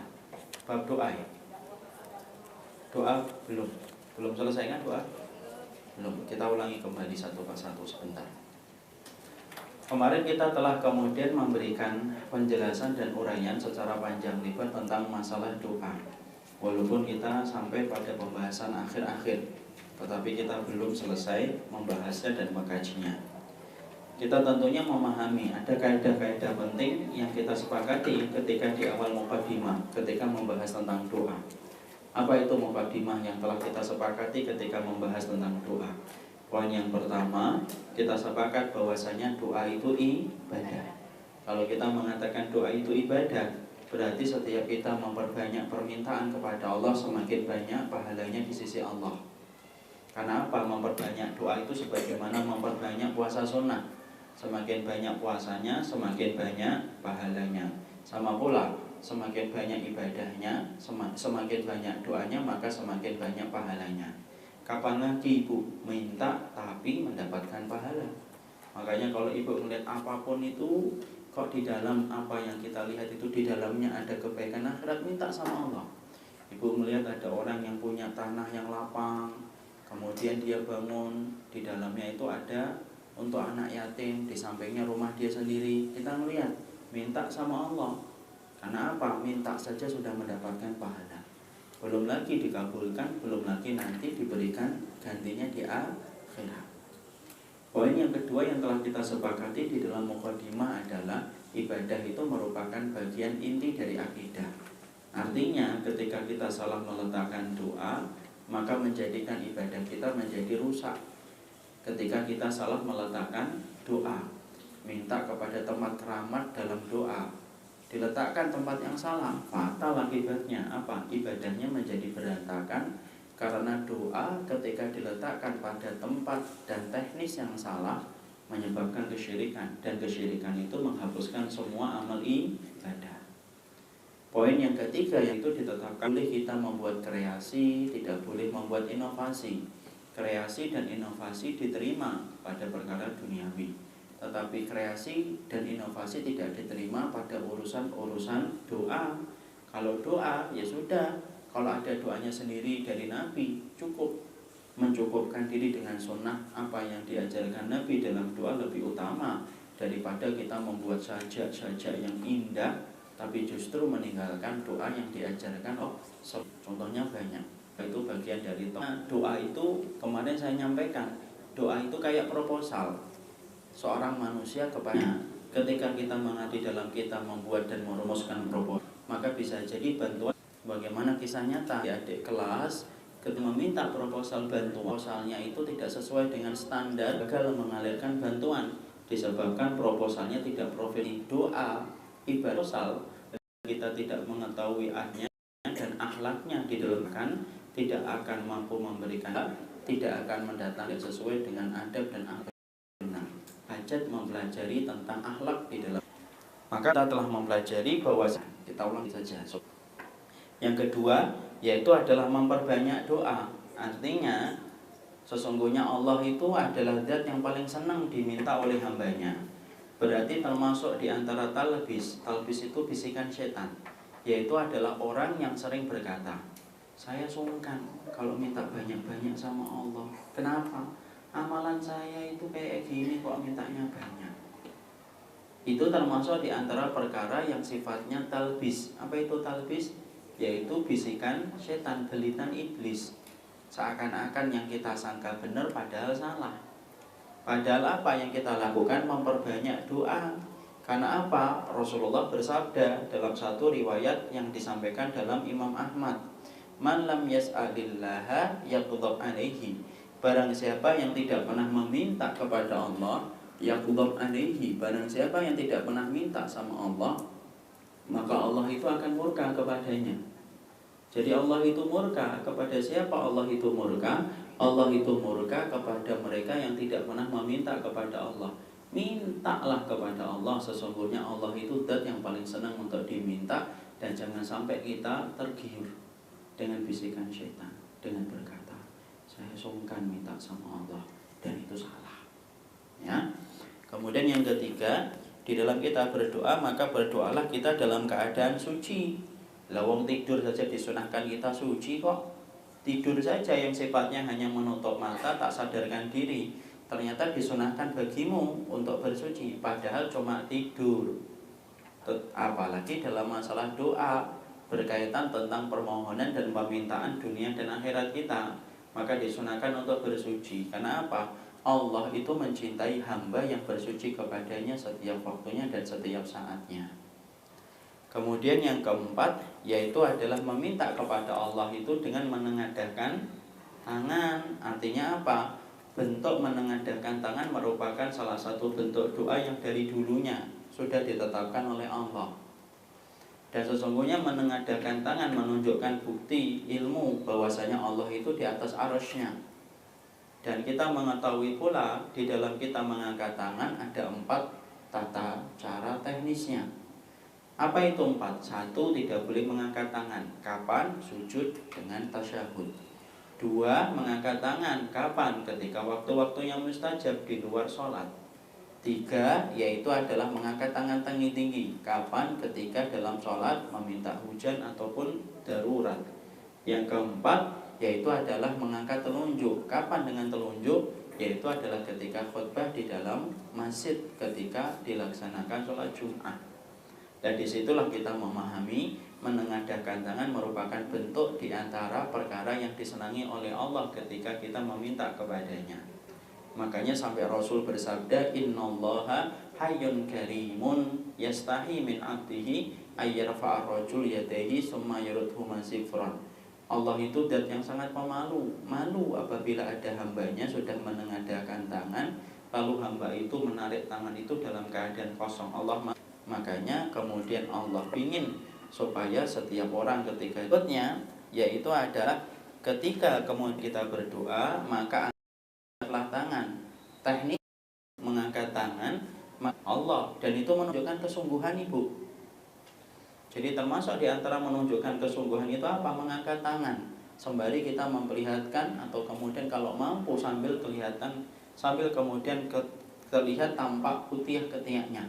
Bab doa ya? Doa belum selesai kan doa? Belum. Kita ulangi kembali satu persatu sebentar. Kemarin kita telah kemudian memberikan penjelasan dan uraian secara panjang lebar tentang masalah doa. Walaupun kita sampai pada pembahasan akhir-akhir, tetapi kita belum selesai membahasnya dan mengkajinya. Kita tentunya memahami ada kaidah-kaidah penting yang kita sepakati ketika di awal muqaddimah, ketika membahas tentang doa. Apa itu muqaddimah yang telah kita sepakati ketika membahas tentang doa? Poin yang pertama, kita sepakat bahwasanya doa itu ibadah. Kalau kita mengatakan doa itu ibadah, berarti setiap kita memperbanyak permintaan kepada Allah, semakin banyak pahalanya di sisi Allah. Karena apa? Memperbanyak doa itu sebagaimana memperbanyak puasa sunnah. Semakin banyak puasanya, semakin banyak pahalanya. Sama pula, semakin banyak ibadahnya, semakin banyak doanya, maka semakin banyak pahalanya. Kapan lagi ibu minta tapi mendapatkan pahala? Makanya kalau ibu melihat apapun itu, kok di dalam apa yang kita lihat itu di dalamnya ada kebaikan akhirat, minta sama Allah. Ibu melihat ada orang yang punya tanah yang lapang, kemudian dia bangun, di dalamnya itu ada untuk anak yatim, di sampingnya rumah dia sendiri. Kita melihat, minta sama Allah. Karena apa? Minta saja sudah mendapatkan pahala. Belum lagi dikabulkan, belum lagi nanti diberikan gantinya di akhirat. Poin yang kedua yang telah kita sepakati di dalam muqaddimah adalah ibadah itu merupakan bagian inti dari akidah. Artinya ketika kita salah meletakkan doa, maka menjadikan ibadah kita menjadi rusak. Ketika kita salah meletakkan doa, minta kepada tempat keramat dalam doa, diletakkan tempat yang salah, fatal akibatnya apa? Ibadahnya menjadi berantakan. Karena doa ketika diletakkan pada tempat dan teknis yang salah menyebabkan kesyirikan, dan kesyirikan itu menghapuskan semua amal ibadah. Poin yang ketiga yaitu ditetapkan boleh kita membuat kreasi, tidak boleh membuat inovasi. Kreasi dan inovasi diterima pada perkara duniawi, tetapi kreasi dan inovasi tidak diterima pada urusan-urusan doa. Kalau doa ya sudah, kalau ada doanya sendiri dari Nabi cukup. Mencukupkan diri dengan sunnah apa yang diajarkan Nabi dalam doa lebih utama daripada kita membuat sajak-sajak yang indah tapi justru meninggalkan doa yang diajarkan. Contohnya banyak. Itu bagian dari doa. Itu kemarin saya nyampaikan, doa itu kayak proposal. seorang manusia kepada ketika kita mengerti dalam kita membuat dan merumuskan proposal, maka bisa jadi bantuan. Bagaimana kisah nyata di adik kelas ketika meminta proposal bantuan, proposalnya itu tidak sesuai dengan standar, gagal mengalirkan bantuan disebabkan proposalnya tidak profil. Doa ibadah proposal kita tidak mengetahui ahnya dan akhlaknya di dalamkan, tidak akan mampu memberikan, tidak akan mendatangkan sesuai dengan adab dan akhlak. Hajat mempelajari tentang akhlak di dalam. Maka kita telah mempelajari bahwa kita ulang saja. Yang kedua yaitu adalah memperbanyak doa. Artinya sesungguhnya Allah itu adalah zat yang paling senang diminta oleh hambanya. Berarti termasuk di antara talbis. Talbis itu bisikan setan, yaitu adalah orang yang sering berkata, saya sungkan kalau minta banyak-banyak sama Allah. Kenapa? Amalan saya itu kayak gini kok mintanya banyak. Itu termasuk di antara perkara yang sifatnya talbis. Apa itu talbis? Yaitu bisikan setan, gelitan iblis. Seakan-akan yang kita sangka benar padahal salah. Padahal apa yang kita lakukan? Memperbanyak doa. Karena apa? Rasulullah bersabda dalam satu riwayat yang disampaikan dalam Imam Ahmad, man lam yas'alillaha yaghdab alaihi. Barang siapa yang tidak pernah meminta kepada Allah, yaghdab alaihi. Barang siapa yang tidak pernah minta sama Allah, maka Allah itu akan murka kepadanya. Jadi Allah itu murka kepada siapa? Allah itu murka. Allah itu murka kepada mereka yang tidak pernah meminta kepada Allah. Mintalah kepada Allah. Sesungguhnya Allah itu zat yang paling senang untuk diminta. Dan jangan sampai kita tergiur dengan bisikan syaitan, dengan berkata, saya sungkan minta sama Allah, dan itu salah. Ya. Kemudian yang ketiga, di dalam kita berdoa, maka berdoalah kita dalam keadaan suci. Lawang tidur saja disunahkan kita suci kok. Tidur saja yang sifatnya hanya menutup mata, tak sadarkan diri, ternyata disunahkan bagimu untuk bersuci, padahal cuma tidur. Apalagi dalam masalah doa berkaitan tentang permohonan dan permintaan dunia dan akhirat kita, maka disunahkan untuk bersuci. Karena apa? Allah itu mencintai hamba yang bersuci kepadanya setiap waktunya dan setiap saatnya. Kemudian yang keempat yaitu adalah meminta kepada Allah itu dengan menengadahkan tangan. Artinya apa? Bentuk menengadahkan tangan merupakan salah satu bentuk doa yang dari dulunya sudah ditetapkan oleh Allah. Dan sesungguhnya menengadahkan tangan menunjukkan bukti ilmu bahwasanya Allah itu di atas arasy-Nya. Dan kita mengetahui pula di dalam kita mengangkat tangan ada 4 tata cara teknisnya. Apa itu 4? 1, tidak boleh mengangkat tangan. Kapan? Sujud dengan tasyahud. 2, mengangkat tangan. Kapan? Ketika waktu-waktu yang mustajab di luar sholat. 3, yaitu adalah mengangkat tangan tinggi-tinggi. Kapan? Ketika dalam sholat meminta hujan ataupun darurat. Yang keempat, yaitu adalah mengangkat telunjuk. Kapan dengan telunjuk? Yaitu adalah ketika khutbah di dalam masjid, ketika dilaksanakan sholat Jumat. Dan disitulah kita memahami menengadahkan tangan merupakan bentuk di antara perkara yang disenangi oleh Allah ketika kita meminta kepadanya. Makanya sampai Rasul bersabda, innallaha hayyun karimun yastahi min 'abdihi ayyarfa'a ar-rajul yadayhi summa yurudhuma sifran. Allah itu zat yang sangat pemalu. Malu apabila ada hambanya sudah menengadahkan tangan, lalu hamba itu menarik tangan itu dalam keadaan kosong. Allah makanya kemudian Allah ingin supaya setiap orang ketika ikutnya, yaitu adalah ketika kemudian kita berdoa, maka angkatlah tangan. Teknik mengangkat tangan Allah, dan itu menunjukkan kesungguhan ibu. Jadi termasuk di antara menunjukkan kesungguhan itu apa? Mengangkat tangan. Sembari kita memperlihatkan atau kemudian kalau mampu sambil kelihatan, sambil kemudian terlihat tampak putih ketiaknya.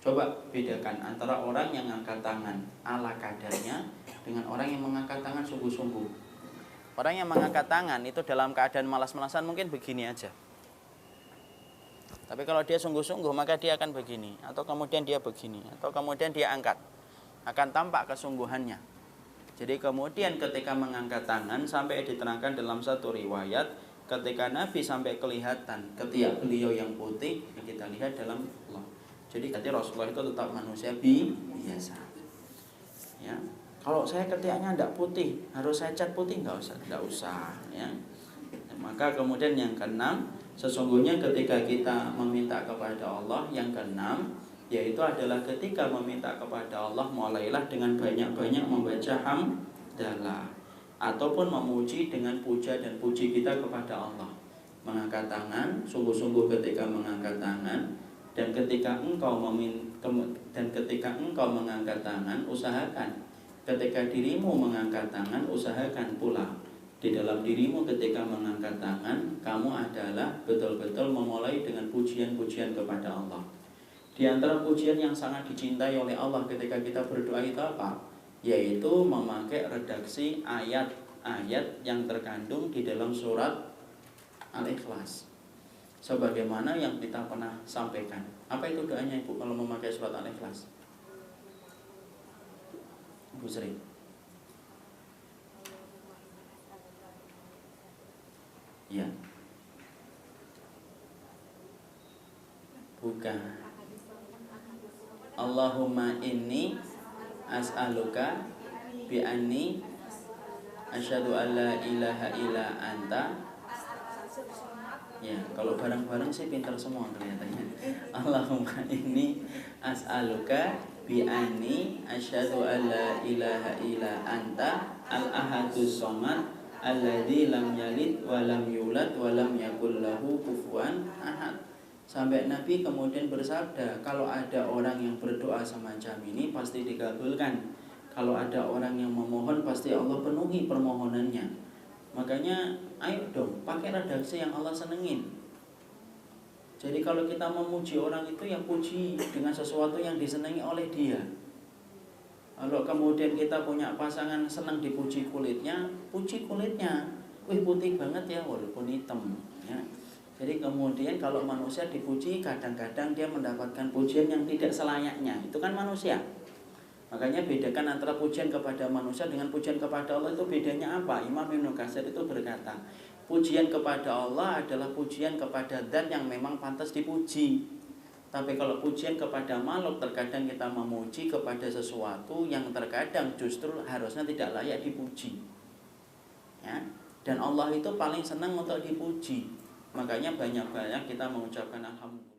Coba bedakan antara orang yang mengangkat tangan ala kadarnya dengan orang yang mengangkat tangan sungguh-sungguh. Orang yang mengangkat tangan itu dalam keadaan malas-malasan mungkin begini aja. Tapi kalau dia sungguh-sungguh maka dia akan begini, atau kemudian dia begini, atau kemudian dia angkat. Akan tampak kesungguhannya. Jadi kemudian ketika mengangkat tangan sampai diterangkan dalam satu riwayat, ketika Nabi sampai kelihatan ketiak beliau yang putih, kita lihat dalam Allah. Jadi Rasulullah itu tetap manusia biasa. Ya. Kalau saya ketiaknya tidak putih, harus saya cat putih? Tidak usah. Ya. Maka kemudian yang keenam, sesungguhnya ketika kita meminta kepada Allah, yang keenam yaitu adalah ketika meminta kepada Allah, mulailah dengan banyak-banyak membaca hamdalah ataupun memuji dengan puja dan puji kita kepada Allah. Mengangkat tangan, sungguh-sungguh ketika mengangkat tangan, dan ketika engkau mengangkat tangan, usahakan ketika dirimu mengangkat tangan, usahakan pula di dalam dirimu ketika mengangkat tangan, kamu adalah betul-betul memulai dengan pujian-pujian kepada Allah. Di antara pujian yang sangat dicintai oleh Allah ketika kita berdoa itu apa? Yaitu memakai redaksi ayat-ayat yang terkandung di dalam surat Al-Ikhlas. Sebagaimana yang kita pernah sampaikan. Apa itu doanya Ibu kalau memakai surat Al-Ikhlas? Ibu Sri. Ya. Bukan. Allahumma inni as'aluka bi anni asyhadu an la ilaha illa anta. Ya, kalau bareng-bareng sih pintar semua kelihatannya. Allahumma inni as'aluka bi anni asyhadu an la ilaha illa anta al-ahadus samad alladzi lam yalid wa lam yulad wa lam yakul lahu kufuwan ahad. Sampai Nabi kemudian bersabda, kalau ada orang yang berdoa semacam ini pasti dikabulkan. Kalau ada orang yang memohon pasti Allah penuhi permohonannya. Makanya ayo dong pakai redaksi yang Allah senengin. Jadi kalau kita memuji orang itu ya puji dengan sesuatu yang disenangi oleh dia. Kalau kemudian kita punya pasangan senang dipuji kulitnya, puji kulitnya. Wih putih banget ya walaupun hitam ya. Jadi kemudian kalau manusia dipuji, kadang-kadang dia mendapatkan pujian yang tidak selayaknya. Itu kan manusia. Makanya bedakan antara pujian kepada manusia dengan pujian kepada Allah itu bedanya apa? Imam Ibnu Katsir itu berkata, pujian kepada Allah adalah pujian kepada zat yang memang pantas dipuji. Tapi kalau pujian kepada makhluk, terkadang kita memuji kepada sesuatu yang terkadang justru harusnya tidak layak dipuji. Ya? Dan Allah itu paling senang untuk dipuji. Makanya banyak-banyak kita mengucapkan alhamdulillah.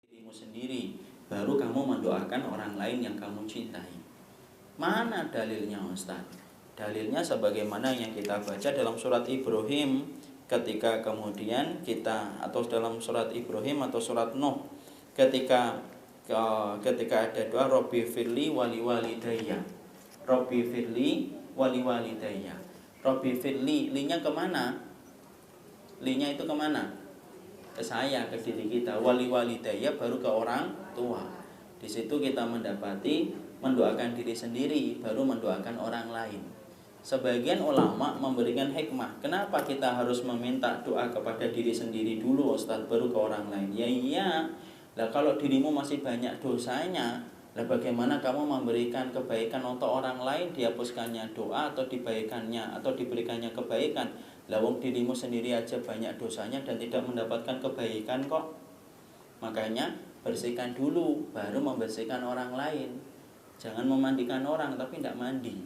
Dirimu sendiri, baru kamu mendoakan orang lain yang kamu cintai. Mana dalilnya Ustaz? Dalilnya sebagaimana yang kita baca dalam surat Ibrahim, ketika kemudian kita, atau dalam surat Ibrahim atau surat Nuh, ketika ada doa Robbi firli wali walidayya, Robbi firli wali walidayya. Robbi firli, linya kemana? Linya itu kemana? Ke saya, ke diri kita. Wali walidayya baru ke orang tua. Di situ kita mendapati mendoakan diri sendiri baru mendoakan orang lain. Sebagian ulama memberikan hikmah. Kenapa kita harus meminta doa kepada diri sendiri dulu Ustaz, baru ke orang lain? Ya iya. Lah kalau dirimu masih banyak dosanya, lah bagaimana kamu memberikan kebaikan untuk orang lain, dihapuskannya doa atau dibaikannya atau diberikannya kebaikan? Lah wong dirimu sendiri aja banyak dosanya dan tidak mendapatkan kebaikan kok. Makanya bersihkan dulu baru membersihkan orang lain. Jangan memandikan orang tapi tidak mandi.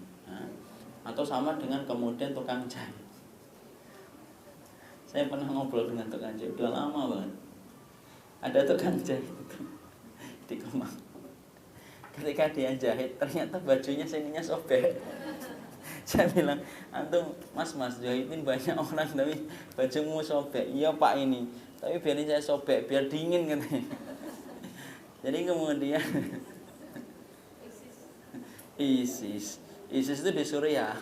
Atau sama dengan kemudian tukang jahit. Saya pernah ngobrol dengan tukang jahit, udah lama banget. Ada tukang jahit itu di Kemang. Ketika dia jahit, ternyata bajunya sininya sobek. Saya bilang, antum mas jahitin banyak orang tapi bajumu sobek. Iya pak ini, tapi biarin saya sobek biar dingin katanya. Jadi kemudian ISIS itu di Suriah.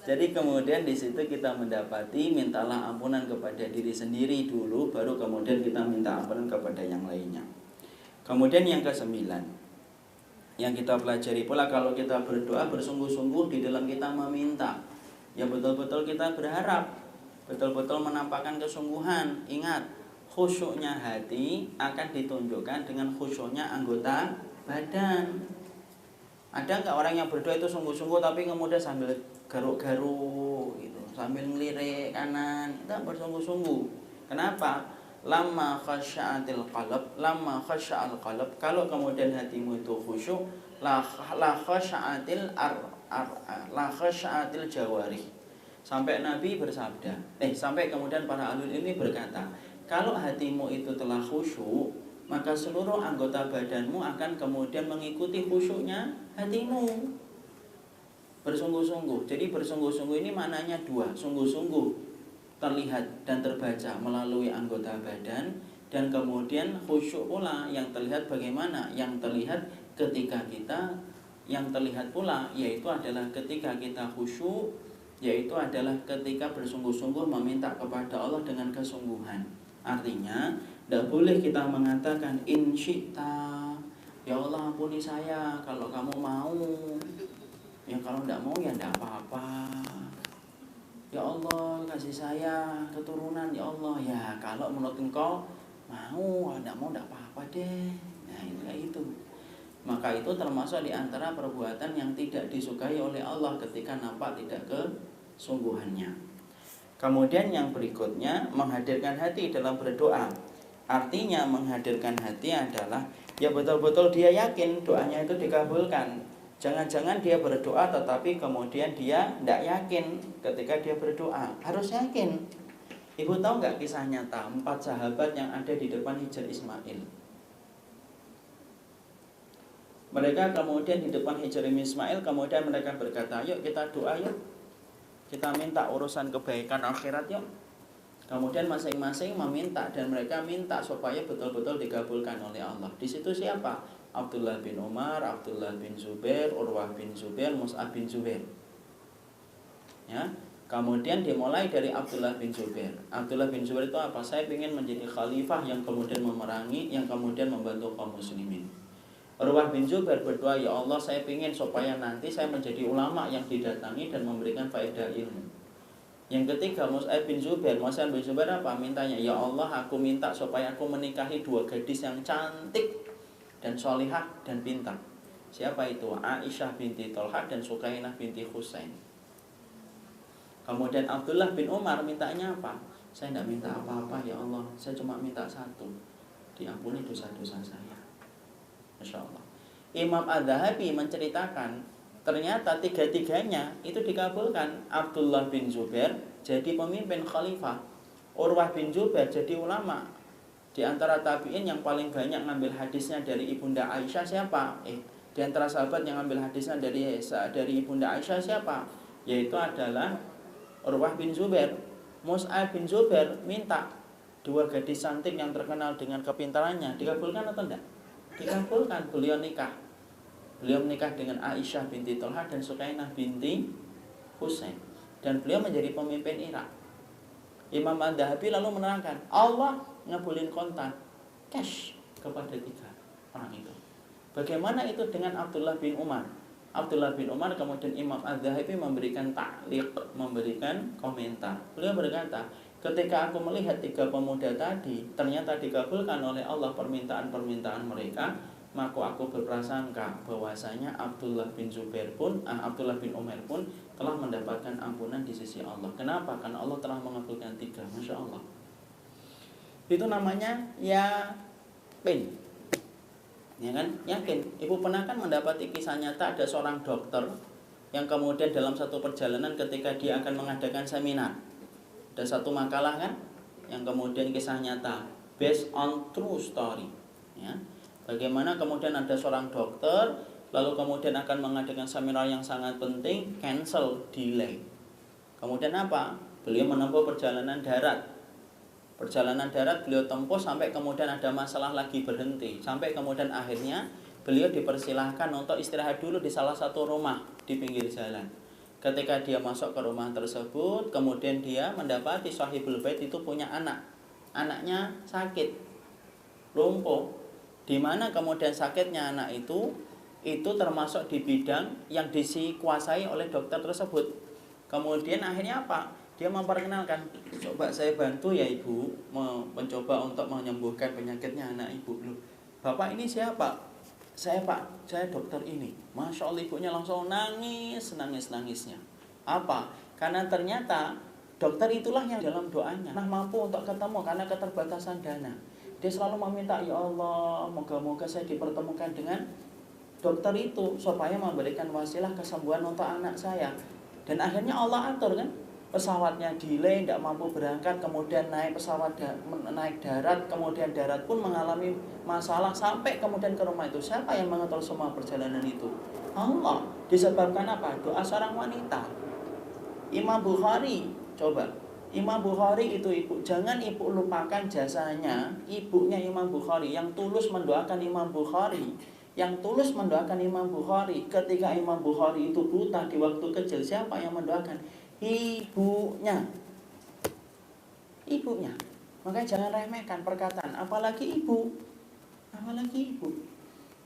Jadi kemudian di situ kita mendapati mintalah ampunan kepada diri sendiri dulu, baru kemudian kita minta ampunan kepada yang lainnya. Kemudian yang ke-9, yang kita pelajari pula, kalau kita berdoa bersungguh-sungguh di dalam kita meminta, ya betul-betul kita berharap, betul-betul menampakkan kesungguhan. Ingat, khusyuknya hati akan ditunjukkan dengan khusyuknya anggota badan. Ada nggak orang yang berdoa itu sungguh-sungguh tapi kemudian sambil garuk-garuk gitu, sambil ngelirik kanan, tidak bersungguh-sungguh. Kenapa? Lama khasya'atil qalb, kalau kemudian hatimu itu khusyuk, la khasya'atil jawarih. Sampai Nabi bersabda, sampai kemudian para ulil ilmi berkata, kalau hatimu itu telah khusyuk, maka seluruh anggota badanmu akan kemudian mengikuti khusyuknya hatimu. Bersungguh-sungguh. Jadi bersungguh-sungguh ini maknanya dua. Sungguh-sungguh terlihat dan terbaca melalui anggota badan, dan kemudian khusyuk pula yang terlihat bagaimana? Yang terlihat ketika kita, yang terlihat pula yaitu adalah ketika kita khusyuk, yaitu adalah ketika bersungguh-sungguh meminta kepada Allah dengan kesungguhan. Artinya tidak boleh kita mengatakan insyita, ya Allah ampuni saya kalau kamu mau. Ya kalau tidak mau ya tidak apa-apa. Ya Allah kasih saya keturunan, ya Allah. Ya kalau menurut engkau mau, tidak mau tidak apa-apa deh. Nah itu. Maka itu termasuk di antara perbuatan yang tidak disukai oleh Allah ketika nampak tidak kesungguhannya. Kemudian yang berikutnya, menghadirkan hati dalam berdoa. Artinya menghadirkan hati adalah ya betul-betul dia yakin doanya itu dikabulkan. Jangan-jangan dia berdoa tetapi kemudian dia tidak yakin ketika dia berdoa. Harus yakin. Ibu tahu nggak kisah nyata 4 sahabat yang ada di depan Hijr Ismail? Mereka kemudian di depan Hijr Ismail, kemudian mereka berkata, yuk kita doa yuk, kita minta urusan kebaikan akhirat yuk. Kemudian masing-masing meminta, dan mereka minta supaya betul-betul dikabulkan oleh Allah. Di situ siapa? Abdullah bin Umar, Abdullah bin Zubair, Urwah bin Zubair, Mus'ab bin Zubair. Ya, kemudian dimulai dari Abdullah bin Zubair. Abdullah bin Zubair itu apa? Saya ingin menjadi khalifah yang kemudian memerangi, yang kemudian membantu kaum muslimin. Urwah bin Zubair berdoa, ya Allah saya ingin supaya nanti saya menjadi ulama yang didatangi dan memberikan faedah ilmu. Yang ketiga Mus'ab bin Zubair. Mus'ab bin Zubair apa? Mintanya, ya Allah aku minta supaya aku menikahi 2 gadis yang cantik dan sholihah dan pintar. Siapa itu? Aisyah binti Tolha dan Sukainah binti Husain. Kemudian Abdullah bin Umar mintanya apa? Saya tidak minta apa-apa ya Allah, saya cuma minta satu, diampuni dosa-dosa saya. Masya Allah. Imam Az-Zahabi menceritakan ternyata 3-tiganya itu dikabulkan. Abdullah bin Zubair jadi pemimpin khalifah, Urwah bin Zubair jadi ulama. Di antara tabi'in yang paling banyak ngambil hadisnya dari Ibunda Aisyah siapa? Di antara sahabat yang ngambil hadisnya dari Ibunda Aisyah siapa? Yaitu adalah Urwah bin Zubair. Mus'ab bin Zubair minta 2 gadis cantik yang terkenal dengan kepintarannya, dikabulkan atau tidak? Dikabulkan. Beliau menikah dengan Aisyah binti Tolha dan Sukainah binti Husain, dan beliau menjadi pemimpin Irak. Imam Az-Zahabi lalu menerangkan, Allah ngabulin kontan cash kepada 3 orang itu. Bagaimana itu dengan Abdullah bin Umar? Abdullah bin Umar, kemudian Imam Az-Zahabi memberikan ta'liq, memberikan komentar. Beliau berkata, ketika aku melihat 3 pemuda tadi ternyata dikabulkan oleh Allah permintaan-permintaan mereka, maka aku berprasangka bahwasanya Abdullah bin Umar pun telah mendapatkan ampunan di sisi Allah. Kenapa? Karena Allah telah mengabulkan 3. Masya Allah. Itu namanya yakin. Ya kan? Yakin. Ibu pernah kan mendapati kisah nyata ada seorang dokter yang kemudian dalam satu perjalanan ketika dia akan mengadakan seminar, ada satu makalah kan yang kemudian kisah nyata based on true story, ya. Bagaimana kemudian ada seorang dokter lalu kemudian akan mengadakan seminar yang sangat penting, cancel, delay. Kemudian apa? Beliau menempuh perjalanan darat. Perjalanan darat beliau tempuh sampai kemudian ada masalah lagi berhenti. Sampai kemudian akhirnya beliau dipersilahkan untuk istirahat dulu di salah satu rumah di pinggir jalan. Ketika dia masuk ke rumah tersebut, kemudian dia mendapati sahibul bait itu punya anak. Anaknya sakit, lumpuh. Di mana kemudian sakitnya anak itu termasuk di bidang yang dikuasai oleh dokter tersebut. Kemudian akhirnya apa? Dia memperkenalkan, coba saya bantu ya ibu, mencoba untuk menyembuhkan penyakitnya anak ibu. Loh, bapak ini siapa? Saya dokter ini. Masya Allah, ibunya langsung nangis-nangisnya. Apa? Karena ternyata dokter itulah yang dalam doanya mampu untuk ketemu karena keterbatasan dana. Dia selalu meminta, ya Allah, moga-moga saya dipertemukan dengan dokter itu supaya memberikan wasilah kesembuhan untuk anak saya. Dan akhirnya Allah atur kan, pesawatnya delay, tidak mampu berangkat, kemudian naik darat, kemudian darat pun mengalami masalah sampai kemudian ke rumah itu. Siapa yang mengatur semua perjalanan itu? Allah. Disebabkan apa? Doa seorang wanita. Imam Bukhari, coba. Imam Bukhari itu ibu, jangan ibu lupakan jasanya ibunya Imam Bukhari yang tulus mendoakan Imam Bukhari. Yang tulus mendoakan Imam Bukhari ketika Imam Bukhari itu buta di waktu kecil, siapa yang mendoakan? Ibunya. Makanya jangan remehkan perkataan apalagi ibu.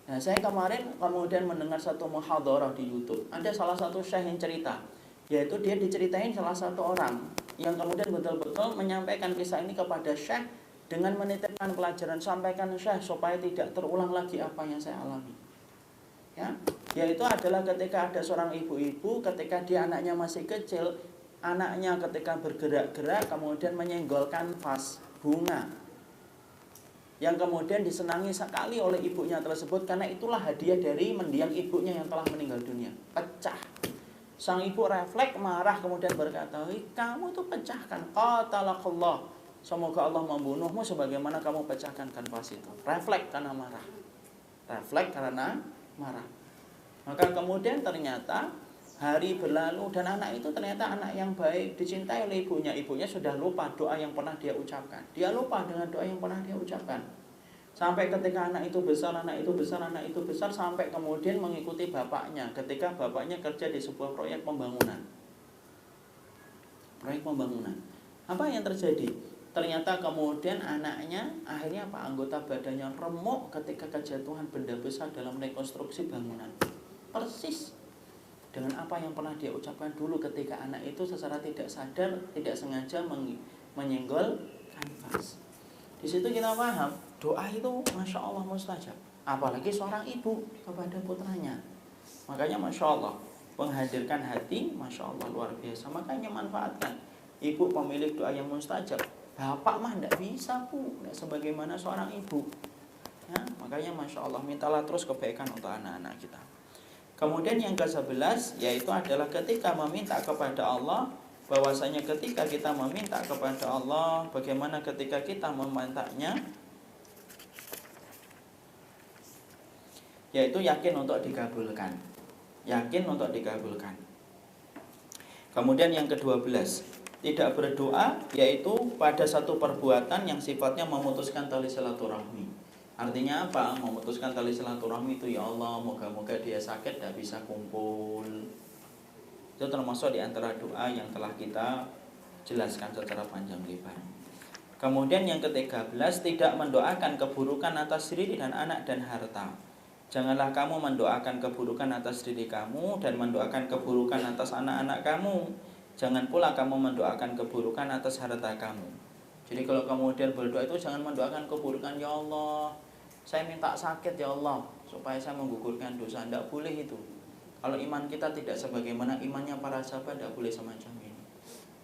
Nah, saya kemarin kemudian mendengar satu muhadharah di YouTube. Ada salah satu syekh yang cerita, yaitu dia diceritain salah satu orang yang kemudian betul-betul menyampaikan kisah ini kepada syekh dengan menitipkan pelajaran, sampaikan syekh supaya tidak terulang lagi apa yang saya alami. Ya, yaitu adalah ketika ada seorang ibu-ibu ketika dia anaknya masih kecil, anaknya ketika bergerak-gerak kemudian menyenggolkan vas bunga yang kemudian disenangi sekali oleh ibunya tersebut, karena itulah hadiah dari mendiang ibunya yang telah meninggal dunia. Pecah. Sang ibu refleks, marah, kemudian berkata, kamu itu pecahkan, qatalakallah, semoga Allah membunuhmu sebagaimana kamu pecahkan kanvas itu. Refleks karena marah. Maka kemudian ternyata hari berlalu dan anak itu ternyata anak yang baik, dicintai oleh ibunya. Ibunya sudah lupa doa yang pernah dia ucapkan. Dia lupa dengan doa yang pernah dia ucapkan. Sampai ketika anak itu besar, sampai kemudian mengikuti bapaknya ketika bapaknya kerja di sebuah proyek pembangunan. Apa yang terjadi? Ternyata kemudian anaknya akhirnya anggota badannya remuk ketika kejatuhan benda besar dalam rekonstruksi bangunan. Persis dengan apa yang pernah dia ucapkan dulu ketika anak itu secara tidak sadar, tidak sengaja menyenggol kanvas. Di situ kita paham, doa itu Masya Allah mustajab. Apalagi seorang ibu kepada putranya. Makanya Masya Allah, menghadirkan hati, Masya Allah luar biasa. Makanya manfaatkan. Ibu pemilik doa yang mustajab. Bapak mah tidak bisa bu, tidak sebagaimana seorang ibu. Ya, makanya Masya Allah, mintalah terus kebaikan untuk anak-anak kita. Kemudian yang ke-11 yaitu adalah ketika meminta kepada Allah, bahwasanya ketika kita meminta kepada Allah, bagaimana ketika kita memintanya, yaitu yakin untuk dikabulkan. Kemudian yang ke-12, tidak berdoa yaitu pada satu perbuatan yang sifatnya memutuskan tali silaturahmi. Artinya apa? Memutuskan tali silaturahmi itu, ya Allah, moga-moga dia sakit tidak bisa kumpul. Itu termasuk di antara doa yang telah kita jelaskan secara panjang lebar. Kemudian yang ke-13, tidak mendoakan keburukan atas diri dan anak dan harta. Janganlah kamu mendoakan keburukan atas diri kamu dan mendoakan keburukan atas anak-anak kamu. Jangan pula kamu mendoakan keburukan atas harta kamu. Jadi kalau kemudian berdoa itu jangan mendoakan keburukan, ya Allah, saya minta sakit ya Allah supaya saya menggugurkan dosa. Tidak boleh itu. Kalau iman kita tidak sebagaimana imannya para sahabat, tidak boleh semacam ini.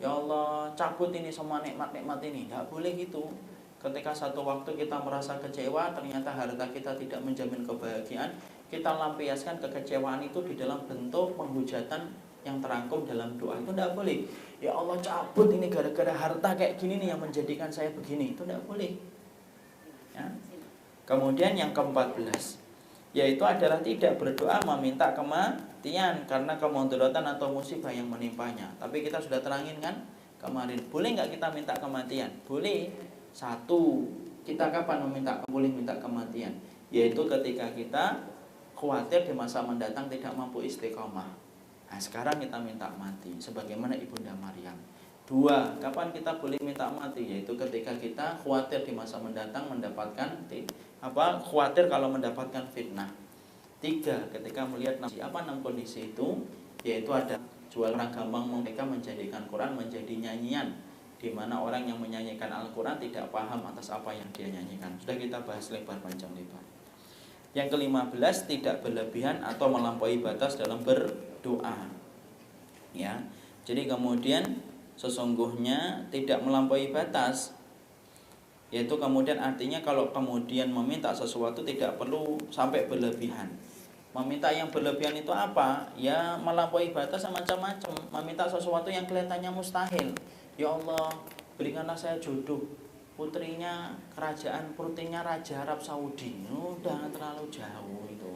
Ya Allah, cabut ini semua nikmat-nikmat ini. Tidak boleh gitu. Ketika satu waktu kita merasa kecewa, ternyata harta kita tidak menjamin kebahagiaan, kita lampiaskan kekecewaan itu di dalam bentuk penghujatan yang terangkum dalam doa. Itu tidak boleh. Ya Allah, cabut ini gara-gara harta kayak gini nih yang menjadikan saya begini. Itu tidak boleh. Ya. Kemudian yang ke-14, yaitu adalah tidak berdoa meminta kematian karena kemudaratan atau musibah yang menimpanya. Tapi kita sudah terangin kan kemarin, boleh nggak kita minta kematian? Boleh. Satu, kita kapan boleh minta kematian? Yaitu ketika kita khawatir di masa mendatang tidak mampu istiqomah. Nah, sekarang kita minta mati sebagaimana Ibunda Maryam. Dua, kapan kita boleh minta mati? Yaitu ketika kita khawatir di masa mendatang mendapatkan khawatir kalau mendapatkan fitnah. Tiga, ketika melihat kondisi itu, yaitu ada jual orang gampang mereka menjadikan Quran menjadi nyanyian, di mana orang yang menyanyikan Al-Quran tidak paham atas apa yang dia nyanyikan. Sudah kita bahas lebar panjang lebar. Yang ke-15, tidak berlebihan atau melampaui batas dalam berdoa. Ya. Jadi kemudian sesungguhnya tidak melampaui batas, yaitu kemudian artinya kalau kemudian meminta sesuatu tidak perlu sampai berlebihan. Meminta yang berlebihan itu apa? Ya melampaui batas macam-macam. Meminta sesuatu yang kelihatannya mustahil. Ya Allah, berikanlah saya jodoh putrinya putri Raja Arab Saudi. Udah terlalu jauh itu.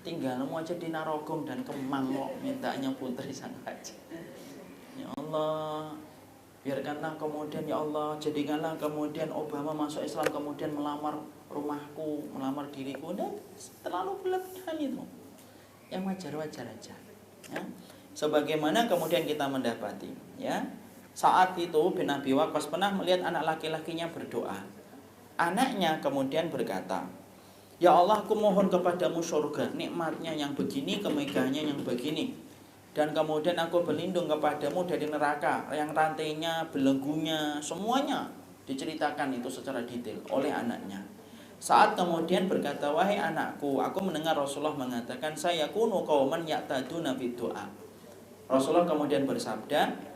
Tinggal mau aja di Narogong dan Kemang kok mintanya putri sang raja. Ya Allah, biarkanlah kemudian ya Allah, jadikanlah kemudian Obama masuk Islam kemudian melamar rumahku, melamar diriku. Udah terlalu berlebihan itu. Yang wajar-wajar aja. Ya. Sebagaimana kemudian kita mendapati, ya. Saat itu bin Abi Waqqas pernah melihat anak laki-lakinya berdoa. Anaknya kemudian berkata, ya Allah, aku mohon kepadamu surga, nikmatnya yang begini, kemegahannya yang begini. Dan kemudian aku berlindung kepadamu dari neraka, yang rantainya, belenggunya, semuanya diceritakan itu secara detail oleh anaknya. Saat kemudian berkata, wahai anakku, aku mendengar Rasulullah mengatakan, saya kunu qauman ya'taduna bid doa. Rasulullah kemudian bersabda,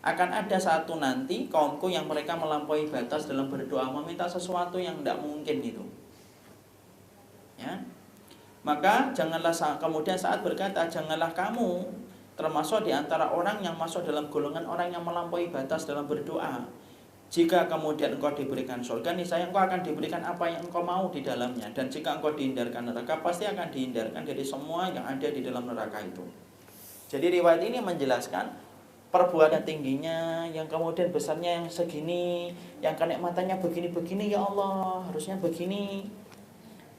akan ada satu nanti kaumku yang mereka melampaui batas dalam berdoa, meminta sesuatu yang tidak mungkin itu. Ya. Maka janganlah kemudian saat berkata, janganlah kamu termasuk di antara orang yang masuk dalam golongan orang yang melampaui batas dalam berdoa. Jika kemudian engkau diberikan surga, niscaya engkau akan diberikan apa yang engkau mau di dalamnya. Dan jika engkau dihindarkan neraka, pasti akan dihindarkan dari semua yang ada di dalam neraka itu. Jadi riwayat ini menjelaskan perbuatan tingginya, yang kemudian besarnya yang segini, yang kenikmatannya begini-begini, ya Allah, harusnya begini.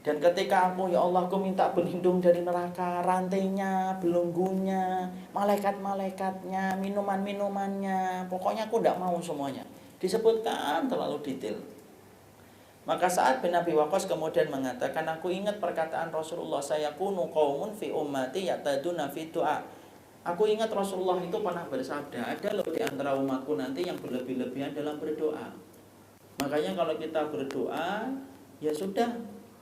Dan ketika aku, ya Allah, aku minta berlindung dari neraka, rantainya, belenggunya, malaikat-malaikatnya, minuman-minumannya, pokoknya aku tidak mau semuanya. Disebutkan terlalu detail. Maka saat bin Abi Waqqas kemudian mengatakan, aku ingat perkataan Rasulullah, saya kunu qaumun fi ummati ya'taduna fi du'a. Aku ingat Rasulullah itu pernah bersabda, ada loh di antara umatku nanti yang berlebih-lebihan dalam berdoa. Makanya kalau kita berdoa, ya sudah,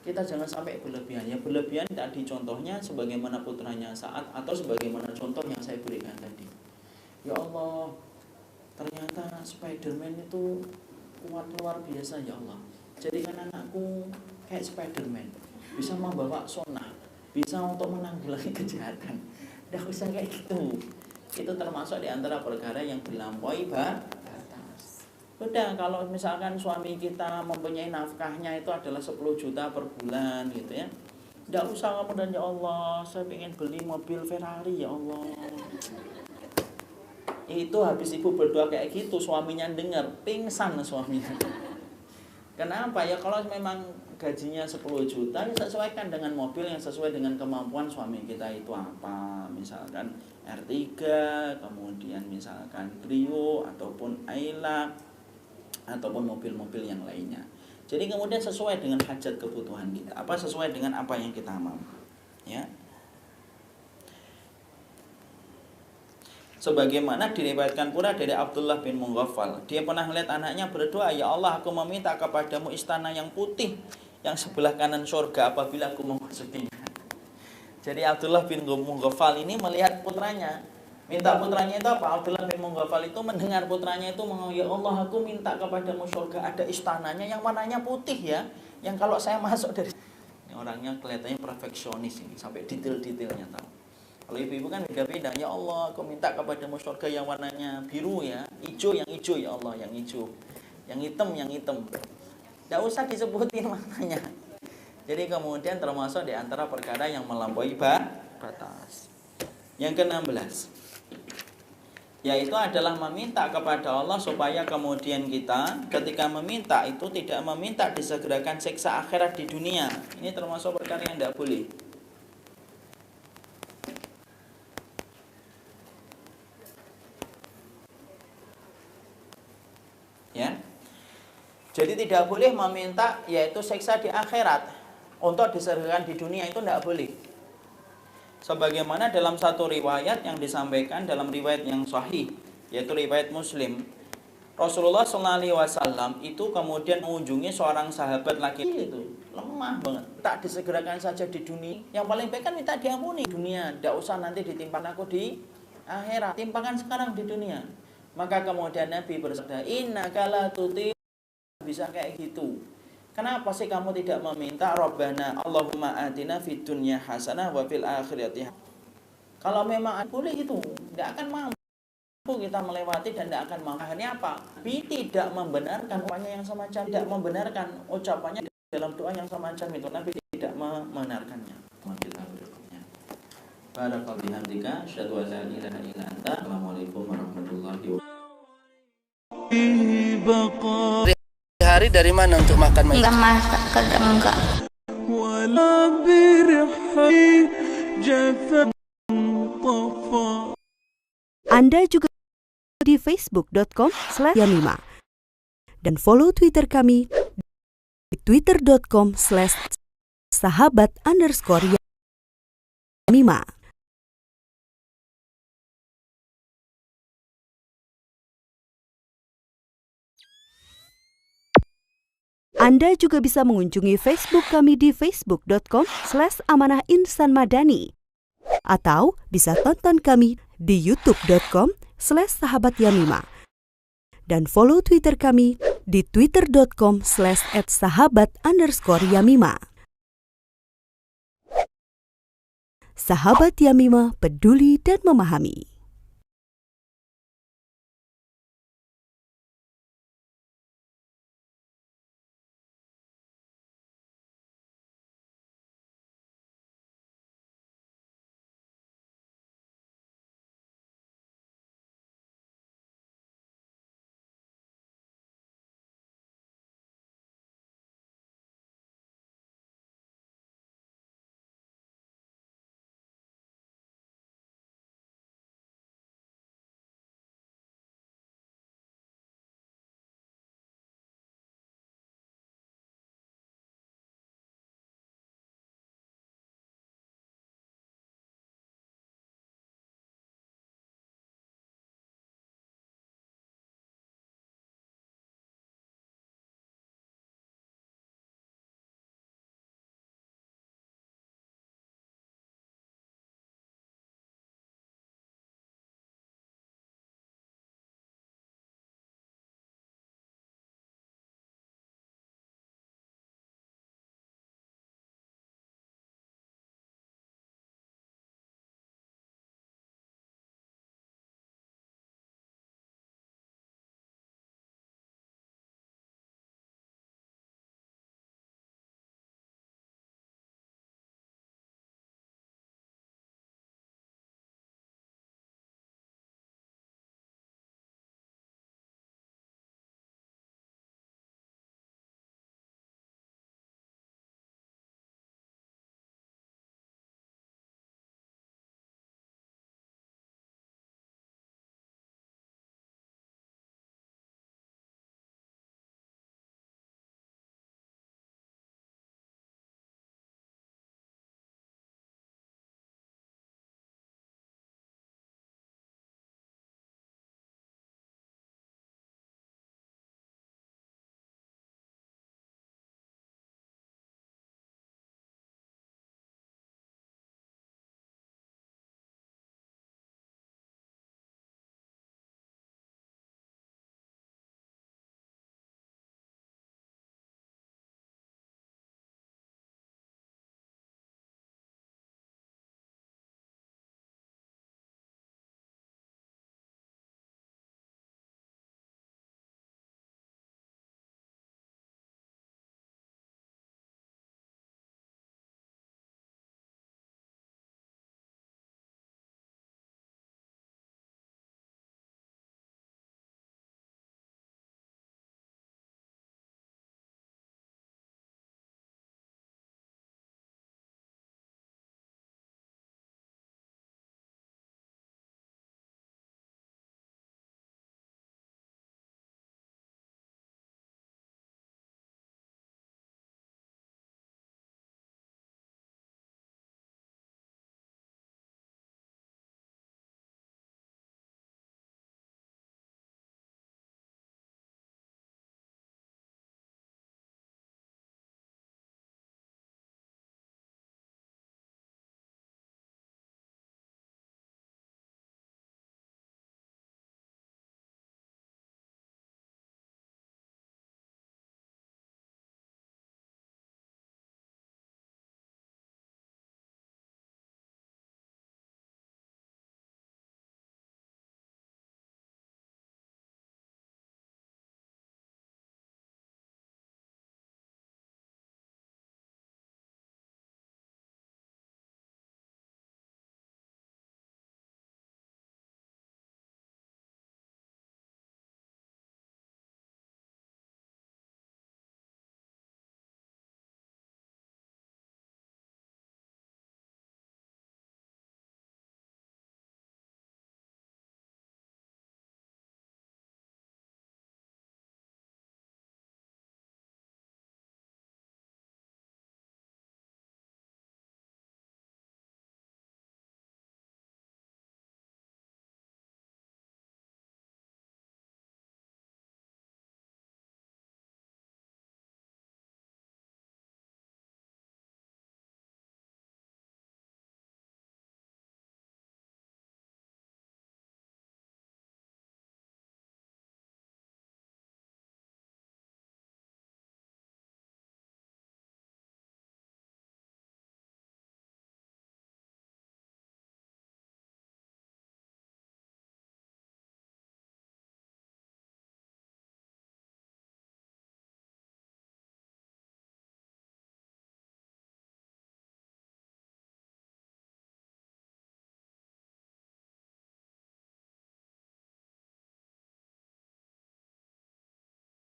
kita jangan sampai berlebihan. Ya berlebihan tadi contohnya sebagaimana putranya Sa'ad atau sebagaimana contoh yang saya berikan tadi. Ya Allah, ternyata Spiderman itu kuat luar biasa ya Allah. Jadikan anakku kayak Spiderman, bisa membawa sonah, bisa untuk menanggulangi kejahatan. Udah usah kayak gitu. Itu termasuk di antara perkara yang melampaui batas. Udah, kalau misalkan suami kita mempunyai nafkahnya itu adalah 10 juta per bulan gitu ya, tidak usah kemudian ya Allah, saya ingin beli mobil Ferrari ya Allah. Itu habis ibu berdoa kayak gitu, suaminya dengar, pingsan suaminya. Kenapa ya? Kalau memang gajinya 10 juta, ya sesuaikan dengan mobil yang sesuai dengan kemampuan suami kita itu apa. Misalkan R3, kemudian misalkan Brio, ataupun Ayla, ataupun mobil-mobil yang lainnya. Jadi kemudian sesuai dengan hajat kebutuhan kita, sesuai dengan apa yang kita mampu, ya. Sebagaimana diriwayatkan pula dari Abdullah bin Mughaffal, dia pernah melihat anaknya berdoa, "Ya Allah, aku meminta kepadamu istana yang putih yang sebelah kanan surga apabila aku memasukinya." Jadi Abdullah bin Mughaffal ini melihat putranya, minta putranya itu apa? Abdullah bin Mughaffal itu mendengar putranya itu mengatakan, "Ya Allah, aku minta kepadamu surga, ada istananya yang warnanya putih ya, yang kalau saya masuk dari..." Ini orangnya kelihatannya perfeksionis ini, sampai detail-detailnya tahu. Kalau ibu-ibu kan beda-beda. "Ya Allah, aku minta kepadamu surga yang warnanya biru ya, hijau yang hijau ya Allah, yang hijau, yang hitam yang hitam." Tidak usah disebutin maknanya. Jadi kemudian termasuk di antara perkara yang melampaui batas. Yang ke-16, yaitu adalah meminta kepada Allah supaya kemudian kita ketika meminta itu tidak meminta disegerakan siksa akhirat di dunia. Ini termasuk perkara yang tidak boleh. Ya. Jadi tidak boleh meminta yaitu siksa di akhirat untuk disegerakan di dunia, itu tidak boleh. Sebagaimana dalam satu riwayat yang disampaikan dalam riwayat yang sahih, yaitu riwayat Muslim, Rasulullah SAW itu kemudian mengunjungi seorang sahabat laki itu lemah banget, tak disegerakan saja di dunia, yang paling baik kan minta diampuni dunia, tidak usah nanti ditimpakan aku di akhirat, timpakan sekarang di dunia. Maka kemudian Nabi bersabda, "Innaka la tuti..." Bisa kayak gitu. Kenapa sih kamu tidak meminta Rabbana Allahumma atina fid dunya hasanah wa fil akhirati? Kalau memang boleh itu, tidak akan mampu kita melewati dan tidak akan mampu. Akhirnya apa? Nabi tidak membenarkan ucapannya yang semacam, tidak membenarkan ucapannya dalam doa yang semacam itu. Nabi tidak membenarkannya. Kita berikutnya. Barakallahu bihamdika, asyhadu an la ilaha illa anta, assalamualaikum warahmatullahi wabarakatuh. Hari dari mana untuk makan mayat? Enggak masak, kadang enggak. Anda juga di facebook.com/yamima dan follow Twitter kami di twitter.com/sahabat_yamima. Anda juga bisa mengunjungi Facebook kami di facebook.com/amanahinsanmadani atau bisa tonton kami di youtube.com/sahabatyamima dan follow Twitter kami di twitter.com/sahabat_yamima. Sahabat Yamima peduli dan memahami.